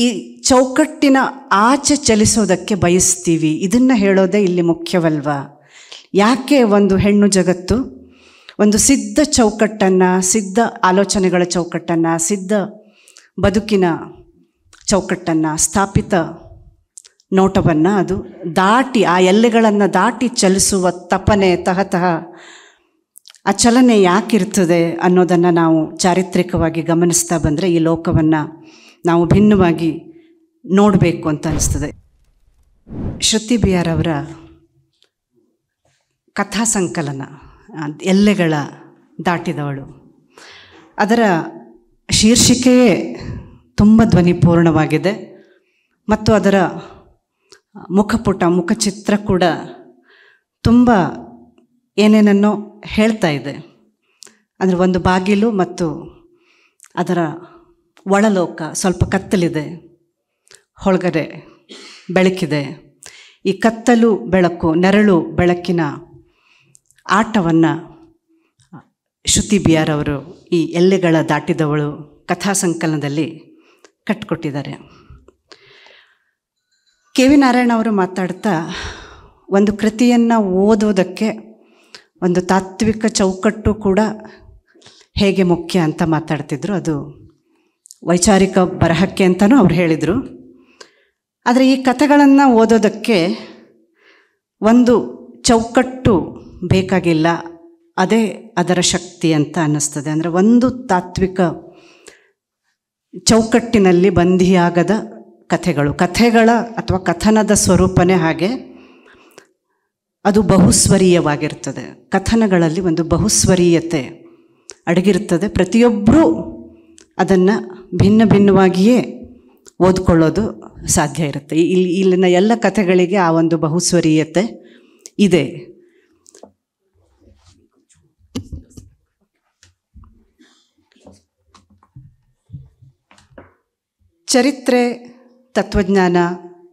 ಈ ಚೌಕಟ್ಟಿನ ಆಚೆ ಚಲಿಸೋದಕ್ಕೆ ಬಯಸ್ತೀವಿ, ಇದನ್ನು ಹೇಳೋದೇ ಇಲ್ಲಿ ಮುಖ್ಯವಲ್ವಾ? ಯಾಕೆ ಒಂದು ಹೆಣ್ಣು ಜಗತ್ತು ಒಂದು ಸಿದ್ಧ ಚೌಕಟ್ಟನ್ನು, ಸಿದ್ಧ ಆಲೋಚನೆಗಳ ಚೌಕಟ್ಟನ್ನು, ಸಿದ್ಧ ಬದುಕಿನ ಚೌಕಟ್ಟನ್ನು, ಸ್ಥಾಪಿತ ನೋಟವನ್ನು ಅದು ದಾಟಿ, ಆ ಎಲ್ಲೆಗಳನ್ನು ದಾಟಿ ಚಲಿಸುವ ತಪನೆ, ತಹತಃ ಆ ಚಲನೆ ಯಾಕಿರ್ತದೆ ಅನ್ನೋದನ್ನು ನಾವು ಚಾರಿತ್ರಿಕವಾಗಿ ಗಮನಿಸ್ತಾ ಬಂದರೆ ಈ ಲೋಕವನ್ನು ನಾವು ಭಿನ್ನವಾಗಿ ನೋಡಬೇಕು ಅಂತ ಅನಿಸ್ತದೆ. ಶ್ರುತಿ ಬಿ ಆರ್ ಅವರ ಕಥಾ ಸಂಕಲನ ಎಲ್ಲೆಗಳ ದಾಟಿದವಳು, ಅದರ ಶೀರ್ಷಿಕೆಯೇ ತುಂಬ ಧ್ವನಿಪೂರ್ಣವಾಗಿದೆ ಮತ್ತು ಅದರ ಮುಖಪುಟ, ಮುಖಚಿತ್ರ ಕೂಡ ತುಂಬ ಏನೇನನ್ನೋ ಹೇಳ್ತಾ ಇದೆ. ಅಂದರೆ ಒಂದು ಬಾಗಿಲು ಮತ್ತು ಅದರ ಒಳಲೋಕ ಸ್ವಲ್ಪ ಕತ್ತಲಿದೆ, ಒಳಗಡೆ ಬೆಳಕಿದೆ. ಈ ಕತ್ತಲು ಬೆಳಕು, ನೆರಳು ಬೆಳಕಿನ ಆಟವನ್ನು ಶ್ರುತಿ ಬಿ ಆರ್ ಅವರು ಈ ಎಲ್ಲೆಗಳ ದಾಟಿದವಳು ಕಥಾ ಸಂಕಲನದಲ್ಲಿ ಕಟ್ಟಿಕೊಟ್ಟಿದ್ದಾರೆ. ಕೆ ವಿ ನಾರಾಯಣ ಅವರು ಮಾತಾಡ್ತಾ ಒಂದು ಕೃತಿಯನ್ನು ಓದೋದಕ್ಕೆ ಒಂದು ತಾತ್ವಿಕ ಚೌಕಟ್ಟು ಕೂಡ ಹೇಗೆ ಮುಖ್ಯ ಅಂತ ಮಾತಾಡ್ತಿದ್ರು. ಅದು ವೈಚಾರಿಕ ಬರಹಕ್ಕೆ ಅಂತಲೂ ಅವ್ರು ಹೇಳಿದರು. ಆದರೆ ಈ ಕಥೆಗಳನ್ನು ಓದೋದಕ್ಕೆ ಒಂದು ಚೌಕಟ್ಟು ಬೇಕಾಗಿಲ್ಲ, ಅದೇ ಅದರ ಶಕ್ತಿ ಅಂತ ಅನ್ನಿಸ್ತದೆ. ಅಂದರೆ ಒಂದು ತಾತ್ವಿಕ ಚೌಕಟ್ಟಿನಲ್ಲಿ ಬಂಧಿಯಾಗದ ಕಥೆಗಳು, ಕಥೆಗಳ ಅಥವಾ ಕಥನದ ಸ್ವರೂಪನೇ ಹಾಗೆ, ಅದು ಬಹುಸ್ವರೀಯವಾಗಿರ್ತದೆ. ಕಥನಗಳಲ್ಲಿ ಒಂದು ಬಹುಸ್ವರೀಯತೆ ಅಡಗಿರ್ತದೆ. ಪ್ರತಿಯೊಬ್ಬರೂ ಅದನ್ನು ಭಿನ್ನ ಭಿನ್ನವಾಗಿಯೇ ಓದ್ಕೊಳ್ಳೋದು ಸಾಧ್ಯ ಇರುತ್ತೆ. ಇಲ್ಲಿನ ಎಲ್ಲ ಕಥೆಗಳಿಗೆ ಆ ಒಂದು ಬಹುಸ್ವರೀಯತೆ ಇದೆ. ಚರಿತ್ರೆ, ತತ್ವಜ್ಞಾನ,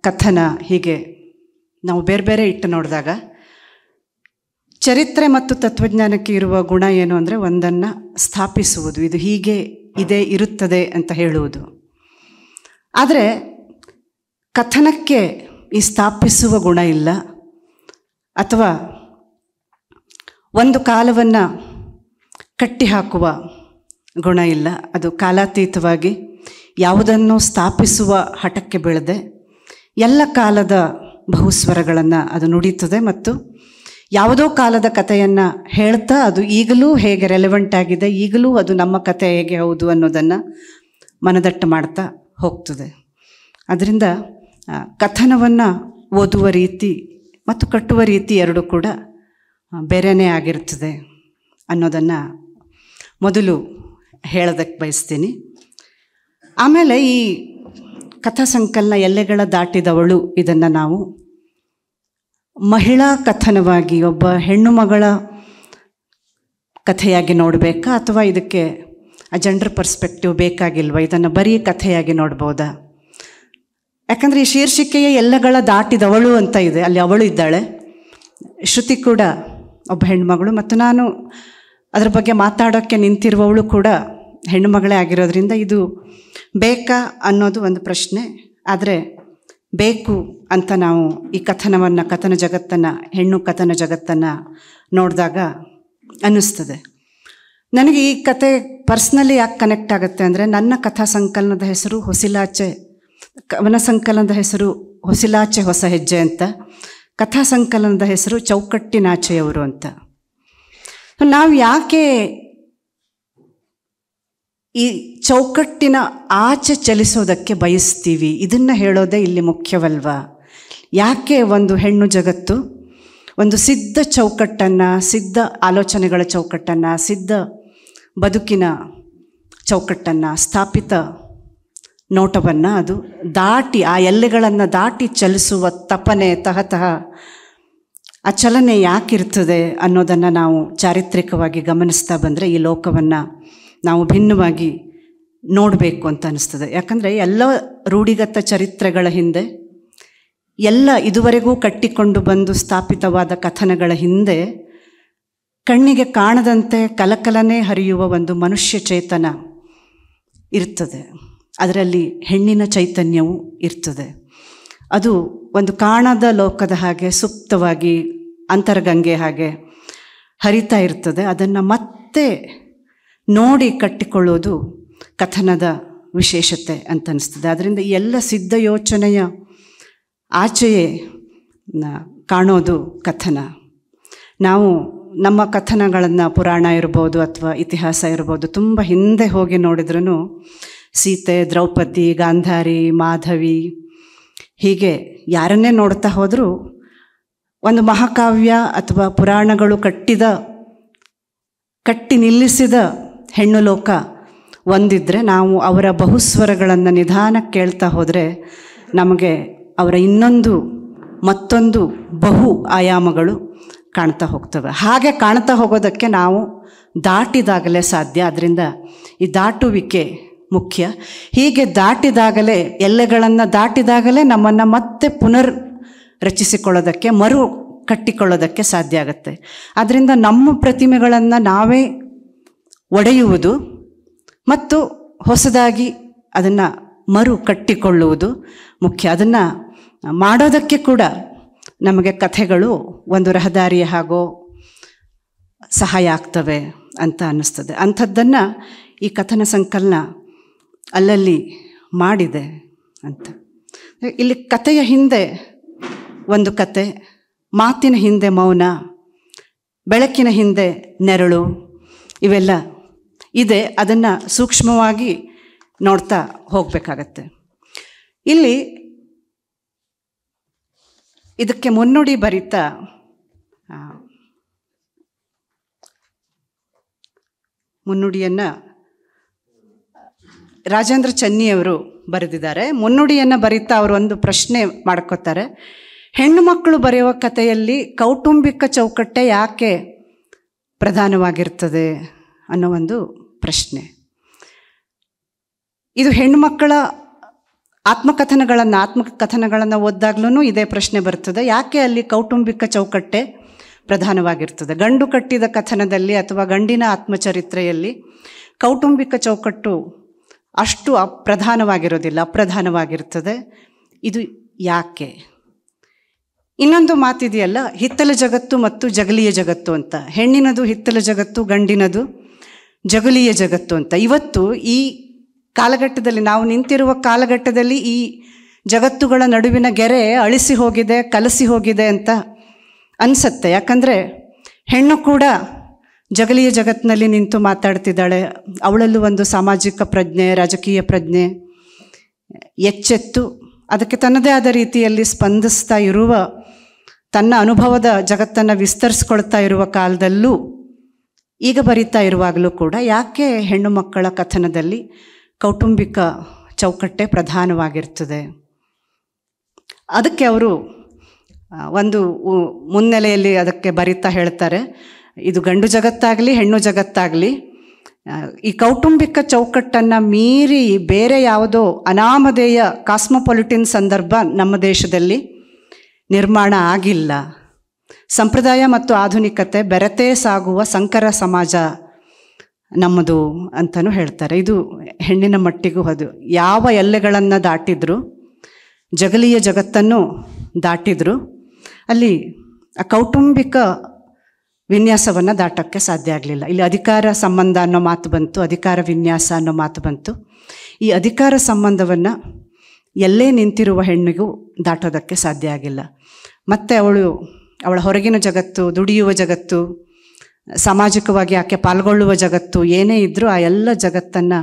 ಕಥನ, ಹೀಗೆ ನಾವು ಬೇರೆ ಬೇರೆ ಇಟ್ಟು ನೋಡಿದಾಗ ಚರಿತ್ರೆ ಮತ್ತು ತತ್ವಜ್ಞಾನಕ್ಕೆ ಇರುವ ಗುಣ ಏನು ಅಂದರೆ ಒಂದನ್ನು ಸ್ಥಾಪಿಸುವುದು, ಇದು ಹೀಗೆ ಇದೆ, ಇರುತ್ತದೆ ಅಂತ ಹೇಳುವುದು. ಆದರೆ ಕಥನಕ್ಕೆ ಈ ಸ್ಥಾಪಿಸುವ ಗುಣ ಇಲ್ಲ, ಅಥವಾ ಒಂದು ಕಾಲವನ್ನು ಕಟ್ಟಿಹಾಕುವ ಗುಣ ಇಲ್ಲ. ಅದು ಕಾಲಾತೀತವಾಗಿ ಯಾವುದನ್ನು ಸ್ಥಾಪಿಸುವ ಹಠಕ್ಕೆ ಬೀಳದೆ ಎಲ್ಲ ಕಾಲದ ಬಹುಸ್ವರಗಳನ್ನು ಅದು ನುಡಿಯುತ್ತದೆ ಮತ್ತು ಯಾವುದೋ ಕಾಲದ ಕಥೆಯನ್ನು ಹೇಳ್ತಾ ಅದು ಈಗಲೂ ಹೇಗೆ ರೆಲೆವೆಂಟ್ ಆಗಿದೆ, ಈಗಲೂ ಅದು ನಮ್ಮ ಕಥೆ ಹೇಗೆ ಹೌದು ಅನ್ನೋದನ್ನು ಮನದಟ್ಟು ಮಾಡ್ತಾ ಹೋಗ್ತದೆ. ಅದರಿಂದ ಕಥನವನ್ನು ಓದುವ ರೀತಿ ಮತ್ತು ಕಟ್ಟುವ ರೀತಿ ಎರಡೂ ಕೂಡ ಬೇರೆಯೇ ಆಗಿರ್ತದೆ ಅನ್ನೋದನ್ನು ಮೊದಲು ಹೇಳೋದಕ್ಕೆ ಬಯಸ್ತೀನಿ. ಆಮೇಲೆ ಈ ಕಥಾ ಸಂಕಲನ ಎಲ್ಲೆಗಳ ದಾಟಿದವಳು, ಇದನ್ನು ನಾವು ಮಹಿಳಾ ಕಥನವಾಗಿ, ಒಬ್ಬ ಹೆಣ್ಣು ಮಗಳ ಕಥೆಯಾಗಿ ನೋಡಬೇಕಾ, ಅಥವಾ ಇದಕ್ಕೆ ಆ ಜೆಂಡರ್ ಪರ್ಸ್ಪೆಕ್ಟಿವ್ ಬೇಕಾಗಿಲ್ವ, ಇದನ್ನು ಬರೀ ಕಥೆಯಾಗಿ ನೋಡ್ಬೋದಾ? ಯಾಕಂದರೆ ಈ ಶೀರ್ಷಿಕೆಯೇ ಎಲ್ಲೆಗಳ ದಾಟಿದವಳು ಅಂತ ಇದೆ, ಅಲ್ಲಿ ಅವಳು ಇದ್ದಾಳೆ. ಶ್ರುತಿ ಕೂಡ ಒಬ್ಬ ಹೆಣ್ಣುಮಗಳು ಮತ್ತು ನಾನು ಅದರ ಬಗ್ಗೆ ಮಾತಾಡೋಕ್ಕೆ ನಿಂತಿರುವವಳು ಕೂಡ ಹೆಣ್ಣು ಮಗಳೇ ಆಗಿರೋದ್ರಿಂದ ಇದು ಬೇಕಾ ಅನ್ನೋದು ಒಂದು ಪ್ರಶ್ನೆ. ಆದರೆ ಬೇಕು ಅಂತ ನಾವು ಈ ಕಥನವನ್ನು, ಕಥನ ಜಗತ್ತನ್ನು, ಹೆಣ್ಣು ಕಥನ ಜಗತ್ತನ್ನು ನೋಡಿದಾಗ ಅನ್ನಿಸ್ತದೆ. ನನಗೆ ಈ ಕತೆ ಪರ್ಸ್ನಲಿ ಯಾಕೆ ಕನೆಕ್ಟ್ ಆಗುತ್ತೆ ಅಂದರೆ, ನನ್ನ ಕಥಾ ಸಂಕಲನದ ಹೆಸರು ಹೊಸಿಲಾಚೆ, ಕವನ ಸಂಕಲನದ ಹೆಸರು ಹೊಸಿಲಾಚೆ ಹೊಸ ಹೆಜ್ಜೆ ಅಂತ, ಕಥಾ ಸಂಕಲನದ ಹೆಸರು ಚೌಕಟ್ಟಿನಾಚೆಯವರು ಅಂತ. ನಾವು ಯಾಕೆ ಈ ಚೌಕಟ್ಟಿನ ಆಚೆ ಚಲಿಸೋದಕ್ಕೆ ಬಯಸ್ತೀವಿ, ಇದನ್ನು ಹೇಳೋದೇ ಇಲ್ಲಿ ಮುಖ್ಯವಲ್ವಾ? ಯಾಕೆ ಒಂದು ಹೆಣ್ಣು ಜಗತ್ತು ಒಂದು ಸಿದ್ಧ ಚೌಕಟ್ಟನ್ನು, ಸಿದ್ಧ ಆಲೋಚನೆಗಳ ಚೌಕಟ್ಟನ್ನು, ಸಿದ್ಧ ಬದುಕಿನ ಚೌಕಟ್ಟನ್ನು, ಸ್ಥಾಪಿತ ನೋಟವನ್ನು ಅದು ದಾಟಿ, ಆ ಎಲ್ಲೆಗಳನ್ನು ದಾಟಿ ಚಲಿಸುವ ತಪನೆ, ತಹತಃ ಆ ಚಲನೆ ಯಾಕಿರ್ತದೆ ಅನ್ನೋದನ್ನು ನಾವು ಚಾರಿತ್ರಿಕವಾಗಿ ಗಮನಿಸ್ತಾ ಬಂದರೆ ಈ ಲೋಕವನ್ನು ನಾವು ಭಿನ್ನವಾಗಿ ನೋಡಬೇಕು ಅಂತ ಅನಿಸ್ತದೆ. ಯಾಕಂದರೆ ಎಲ್ಲ ರೂಢಿಗತ ಚರಿತ್ರೆಗಳ ಹಿಂದೆ, ಎಲ್ಲ ಇದುವರೆಗೂ ಕಟ್ಟಿಕೊಂಡು ಬಂದು ಸ್ಥಾಪಿತವಾದ ಕಥನಗಳ ಹಿಂದೆ ಕಣ್ಣಿಗೆ ಕಾಣದಂತೆ ಕಲಕಲನೆ ಹರಿಯುವ ಒಂದು ಮನುಷ್ಯ ಚೇತನ ಇರ್ತದೆ. ಅದರಲ್ಲಿ ಹೆಣ್ಣಿನ ಚೈತನ್ಯವು ಇರ್ತದೆ. ಅದು ಒಂದು ಕಾಣದ ಲೋಕದ ಹಾಗೆ ಸುಪ್ತವಾಗಿ ಅಂತರ್ಗಂಗೆ ಹಾಗೆ ಹರಿತಾ ಇರ್ತದೆ. ಅದನ್ನು ಮತ್ತೆ ನೋಡಿ ಕಟ್ಟಿಕೊಳ್ಳೋದು ಕಥನದ ವಿಶೇಷತೆ ಅಂತ ಅನಿಸ್ತದೆ. ಅದರಿಂದ ಎಲ್ಲ ಸಿದ್ಧ ಯೋಚನೆಯ ಆಚೆಯೇ ಕಾಣೋದು ಕಥನ. ನಾವು ನಮ್ಮ ಕಥನಗಳನ್ನು ಪುರಾಣ ಇರ್ಬೋದು ಅಥವಾ ಇತಿಹಾಸ ಇರ್ಬೋದು ತುಂಬ ಹಿಂದೆ ಹೋಗಿ ನೋಡಿದ್ರೂ ಸೀತೆ, ದ್ರೌಪದಿ, ಗಾಂಧಾರಿ, ಮಾಧವಿ ಹೀಗೆ ಯಾರನ್ನೇ ನೋಡ್ತಾ ಹೋದರೂ ಒಂದು ಮಹಾಕಾವ್ಯ ಅಥವಾ ಪುರಾಣಗಳು ಕಟ್ಟಿ ನಿಲ್ಲಿಸಿದ ಹೆಣ್ಣು ಲೋಕ ಒಂದಿದ್ದರೆ ನಾವು ಅವರ ಬಹುಸ್ವರಗಳನ್ನು ನಿಧಾನಕ್ಕೆ ಕೇಳ್ತಾ ಹೋದರೆ ನಮಗೆ ಅವರ ಮತ್ತೊಂದು ಬಹು ಆಯಾಮಗಳು ಕಾಣ್ತಾ ಹೋಗ್ತವೆ. ಹಾಗೆ ಕಾಣ್ತಾ ಹೋಗೋದಕ್ಕೆ ನಾವು ದಾಟಿದಾಗಲೇ ಸಾಧ್ಯ. ಅದರಿಂದ ಈ ದಾಟುವಿಕೆ ಮುಖ್ಯ. ಹೀಗೆ ದಾಟಿದಾಗಲೇ, ಎಲ್ಲೆಗಳನ್ನು ದಾಟಿದಾಗಲೇ ನಮ್ಮನ್ನು ಮತ್ತೆ ಪುನರ್ ರಚಿಸಿಕೊಳ್ಳೋದಕ್ಕೆ, ಮರು ಕಟ್ಟಿಕೊಳ್ಳೋದಕ್ಕೆ ಸಾಧ್ಯ ಆಗುತ್ತೆ. ಆದ್ದರಿಂದ ನಮ್ಮ ಪ್ರತಿಮೆಗಳನ್ನು ನಾವೇ ಒಡೆಯುವುದು ಮತ್ತು ಹೊಸದಾಗಿ ಅದನ್ನು ಮರು ಕಟ್ಟಿಕೊಳ್ಳುವುದು ಮುಖ್ಯ. ಅದನ್ನು ಮಾಡೋದಕ್ಕೆ ಕೂಡ ನಮಗೆ ಕಥೆಗಳು ಒಂದು ರಹದಾರಿಯ ಹಾಗೋ ಸಹಾಯ ಆಗ್ತವೆ ಅಂತ ಅನ್ನಿಸ್ತದೆ. ಅಂಥದ್ದನ್ನು ಈ ಕಥನ ಸಂಕಲನ ಅಲ್ಲಲ್ಲಿ ಮಾಡಿದೆ ಅಂತ. ಇಲ್ಲಿ ಕಥೆಯ ಹಿಂದೆ ಒಂದು ಕತೆ, ಮಾತಿನ ಹಿಂದೆ ಮೌನ, ಬೆಳಕಿನ ಹಿಂದೆ ನೆರಳು, ಇವೆಲ್ಲ ಇದೆ. ಅದನ್ನು ಸೂಕ್ಷ್ಮವಾಗಿ ನೋಡ್ತಾ ಹೋಗಬೇಕಾಗತ್ತೆ. ಇಲ್ಲಿ ಇದಕ್ಕೆ ಮುನ್ನುಡಿ ಬರೀತಾ ಮುನ್ನುಡಿಯನ್ನು ರಾಜೇಂದ್ರ ಚನ್ನಿಯವರು ಬರೆದಿದ್ದಾರೆ. ಮುನ್ನುಡಿಯನ್ನು ಬರೀತಾ ಅವರು ಒಂದು ಪ್ರಶ್ನೆ ಮಾಡ್ಕೋತಾರೆ. ಹೆಣ್ಣು ಮಕ್ಕಳು ಬರೆಯುವ ಕಥೆಯಲ್ಲಿ ಕೌಟುಂಬಿಕ ಚೌಕಟ್ಟೆ ಯಾಕೆ ಪ್ರಧಾನವಾಗಿರ್ತದೆ ಅನ್ನೋ ಒಂದು ಪ್ರಶ್ನೆ. ಇದು ಹೆಣ್ಣುಮಕ್ಕಳ ಆತ್ಮಕಥನಗಳನ್ನು ಓದಿದಾಗ್ಲೂ ಇದೇ ಪ್ರಶ್ನೆ ಬರ್ತದೆ. ಯಾಕೆ ಅಲ್ಲಿ ಕೌಟುಂಬಿಕ ಚೌಕಟ್ಟೆ ಪ್ರಧಾನವಾಗಿರ್ತದೆ? ಗಂಡು ಕಟ್ಟಿದ ಕಥನದಲ್ಲಿ ಅಥವಾ ಗಂಡಿನ ಆತ್ಮಚರಿತ್ರೆಯಲ್ಲಿ ಕೌಟುಂಬಿಕ ಚೌಕಟ್ಟು ಅಷ್ಟು ಪ್ರಧಾನವಾಗಿರೋದಿಲ್ಲ, ಅಪ್ರಧಾನವಾಗಿರ್ತದೆ. ಇದು ಯಾಕೆ? ಇನ್ನೊಂದು ಮಾತಿದೆಯಲ್ಲ, ಹಿತ್ತಲ ಜಗತ್ತು ಮತ್ತು ಜಗಲಿಯ ಜಗತ್ತು ಅಂತ. ಹೆಣ್ಣಿನದು ಹಿತ್ತಲ ಜಗತ್ತು, ಗಂಡಿನದು ಜಗಲಿಯ ಜಗತ್ತು ಅಂತ. ಇವತ್ತು ಈ ಕಾಲಘಟ್ಟದಲ್ಲಿ, ನಾವು ನಿಂತಿರುವ ಕಾಲಘಟ್ಟದಲ್ಲಿ ಈ ಜಗತ್ತುಗಳ ನಡುವಿನ ಗೆರೆ ಅಳಿಸಿ ಹೋಗಿದೆ, ಕಲಸಿ ಹೋಗಿದೆ ಅಂತ ಅನಿಸತ್ತೆ. ಯಾಕಂದರೆ ಹೆಣ್ಣು ಕೂಡ ಜಗಲಿಯ ಜಗತ್ತಿನಲ್ಲಿ ನಿಂತು ಮಾತಾಡ್ತಿದ್ದಾಳೆ. ಅವಳಲ್ಲೂ ಒಂದು ಸಾಮಾಜಿಕ ಪ್ರಜ್ಞೆ, ರಾಜಕೀಯ ಪ್ರಜ್ಞೆ ಎಚ್ಚೆತ್ತು ಅದಕ್ಕೆ ತನ್ನದೇ ಆದ ರೀತಿಯಲ್ಲಿ ಸ್ಪಂದಿಸ್ತಾ ಇರುವ, ತನ್ನ ಅನುಭವದ ಜಗತ್ತನ್ನು ವಿಸ್ತರಿಸ್ಕೊಳ್ತಾ ಇರುವ ಕಾಲದಲ್ಲೂ, ಈಗ ಬರಿತಾ ಇರುವಾಗಲೂ ಕೂಡ ಯಾಕೆ ಹೆಣ್ಣು ಮಕ್ಕಳ ಕಥನದಲ್ಲಿ ಕೌಟುಂಬಿಕ ಚೌಕಟ್ಟೆ ಪ್ರಧಾನವಾಗಿರ್ತದೆ? ಅದಕ್ಕೆ ಅವರು ಒಂದು ಮುನ್ನೆಲೆಯಲ್ಲಿ ಅದಕ್ಕೆ ಬರಿತಾ ಹೇಳ್ತಾರೆ, ಇದು ಗಂಡು ಜಗತ್ತಾಗಲಿ ಹೆಣ್ಣು ಜಗತ್ತಾಗಲಿ ಈ ಕೌಟುಂಬಿಕ ಚೌಕಟ್ಟನ್ನು ಮೀರಿ ಬೇರೆ ಯಾವುದೋ ಅನಾಮಧೇಯ ಕಾಸ್ಮೊಪೊಲಿಟಿನ್ ಸಂದರ್ಭ ನಮ್ಮ ದೇಶದಲ್ಲಿ ನಿರ್ಮಾಣ ಆಗಿಲ್ಲ. ಸಂಪ್ರದಾಯ ಮತ್ತು ಆಧುನಿಕತೆ ಬೆರೆತೇ ಸಾಗುವ ಸಂಕರ ಸಮಾಜ ನಮ್ಮದು ಅಂತಲೂ ಹೇಳ್ತಾರೆ. ಇದು ಹೆಣ್ಣಿನ ಮಟ್ಟಿಗೂ ಅದು ಯಾವ ಎಲ್ಲೆಗಳನ್ನು ದಾಟಿದ್ರು, ಜಗಲಿಯ ಜಗತ್ತನ್ನು ದಾಟಿದ್ರು, ಅಲ್ಲಿ ಆ ಕೌಟುಂಬಿಕ ವಿನ್ಯಾಸವನ್ನು ದಾಟೋಕ್ಕೆ ಸಾಧ್ಯ ಆಗಲಿಲ್ಲ. ಇಲ್ಲಿ ಅಧಿಕಾರ ಸಂಬಂಧ ಅನ್ನೋ ಮಾತು ಬಂತು, ಅಧಿಕಾರ ವಿನ್ಯಾಸ ಅನ್ನೋ ಮಾತು ಬಂತು. ಈ ಅಧಿಕಾರ ಸಂಬಂಧವನ್ನು ಎಲ್ಲೇ ನಿಂತಿರುವ ಹೆಣ್ಣಿಗೂ ದಾಟೋದಕ್ಕೆ ಸಾಧ್ಯ ಆಗಿಲ್ಲ. ಮತ್ತು ಅವಳ ಹೊರಗಿನ ಜಗತ್ತು, ದುಡಿಯುವ ಜಗತ್ತು, ಸಾಮಾಜಿಕವಾಗಿ ಆಕೆ ಪಾಲ್ಗೊಳ್ಳುವ ಜಗತ್ತು ಏನೇ ಇದ್ದರೂ ಆ ಎಲ್ಲ ಜಗತ್ತನ್ನು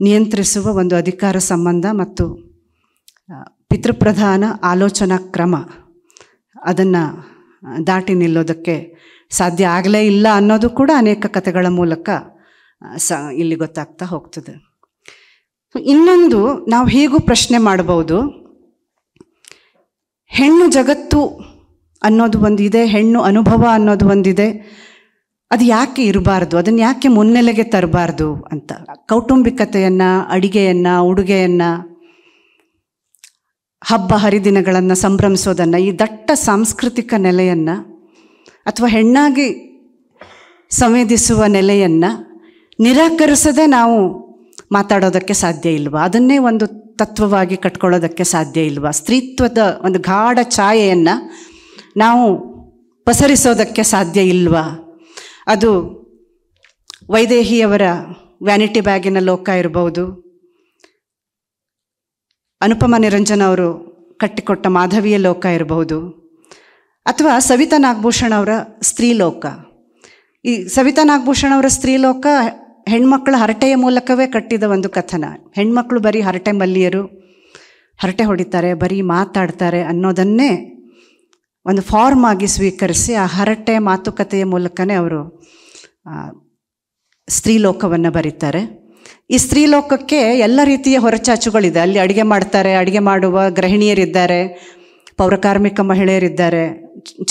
ನಿಯಂತ್ರಿಸುವ ಒಂದು ಅಧಿಕಾರ ಸಂಬಂಧ ಮತ್ತು ಪಿತೃಪ್ರಧಾನ ಆಲೋಚನಾ ಕ್ರಮ, ಅದನ್ನು ದಾಟಿ ನಿಲ್ಲೋದಕ್ಕೆ ಸಾಧ್ಯ ಆಗಲೇ ಇಲ್ಲ ಅನ್ನೋದು ಕೂಡ ಅನೇಕ ಕಥೆಗಳ ಮೂಲಕ ಇಲ್ಲಿ ಗೊತ್ತಾಗ್ತಾ ಹೋಗ್ತದೆ. ಇನ್ನೊಂದು ನಾವು ಹೀಗೂ ಪ್ರಶ್ನೆ ಮಾಡಬಹುದು, ಹೆಣ್ಣು ಜಗತ್ತು ಅನ್ನೋದು ಒಂದಿದೆ, ಹೆಣ್ಣು ಅನುಭವ ಅನ್ನೋದು ಒಂದಿದೆ, ಅದು ಯಾಕೆ ಇರಬಾರ್ದು, ಅದನ್ನು ಯಾಕೆ ಮುನ್ನೆಲೆಗೆ ತರಬಾರ್ದು ಅಂತ. ಕೌಟುಂಬಿಕತೆಯನ್ನು, ಅಡಿಗೆಯನ್ನು, ಉಡುಗೆಯನ್ನು, ಹಬ್ಬ ಹರಿದಿನಗಳನ್ನು ಸಂಭ್ರಮಿಸೋದನ್ನು, ಈ ದಟ್ಟ ಸಾಂಸ್ಕೃತಿಕ ನೆಲೆಯನ್ನು ಅಥವಾ ಹೆಣ್ಣಾಗಿ ಸಂವೇದಿಸುವ ನೆಲೆಯನ್ನು ನಿರಾಕರಿಸದೆ ನಾವು ಮಾತಾಡೋದಕ್ಕೆ ಸಾಧ್ಯ ಇಲ್ವಾ? ಅದನ್ನೇ ಒಂದು ತತ್ವವಾಗಿ ಕಟ್ಕೊಳ್ಳೋದಕ್ಕೆ ಸಾಧ್ಯ ಇಲ್ವಾ? ಸ್ತ್ರೀತ್ವದ ಒಂದು ಗಾಢ ಛಾಯೆಯನ್ನು ನಾವು ಪಸರಿಸೋದಕ್ಕೆ ಸಾಧ್ಯ ಇಲ್ವಾ? ಅದು ವೈದೇಹಿಯವರ ವ್ಯಾನಿಟಿ ಬ್ಯಾಗಿನ ಲೋಕ ಇರ್ಬೋದು, ಅನುಪಮ ನಿರಂಜನ್ ಅವರು ಕಟ್ಟಿಕೊಟ್ಟ ಮಾಧವಿಯ ಲೋಕ ಇರಬಹುದು, ಅಥವಾ ಸವಿತಾ ನಾಗಭೂಷಣ್ ಅವರ ಸ್ತ್ರೀಲೋಕ. ಈ ಸವಿತಾ ನಾಗಭೂಷಣ್ ಅವರ ಸ್ತ್ರೀಲೋಕ ಹೆಣ್ಮಕ್ಳ ಹರಟೆಯ ಮೂಲಕವೇ ಕಟ್ಟಿದ ಒಂದು ಕಥನ. ಹೆಣ್ಮಕ್ಳು ಬರೀ ಹರಟೆ ಮಲ್ಲಿಯರು, ಹರಟೆ ಹೊಡಿತಾರೆ, ಬರೀ ಮಾತಾಡ್ತಾರೆ ಅನ್ನೋದನ್ನೇ ಒಂದು ಫಾರ್ಮ್ ಆಗಿ ಸ್ವೀಕರಿಸಿ ಆ ಹರಟೆ ಮಾತುಕತೆಯ ಮೂಲಕನೇ ಅವರು ಸ್ತ್ರೀಲೋಕವನ್ನು ಬರೀತಾರೆ. ಈ ಸ್ತ್ರೀಲೋಕಕ್ಕೆ ಎಲ್ಲ ರೀತಿಯ ಹೊರಚಾಚುಗಳಿದೆ. ಅಲ್ಲಿ ಅಡುಗೆ ಮಾಡ್ತಾರೆ, ಅಡುಗೆ ಮಾಡುವ ಗೃಹಿಣಿಯರಿದ್ದಾರೆ, ಪೌರಕಾರ್ಮಿಕ ಮಹಿಳೆಯರಿದ್ದಾರೆ,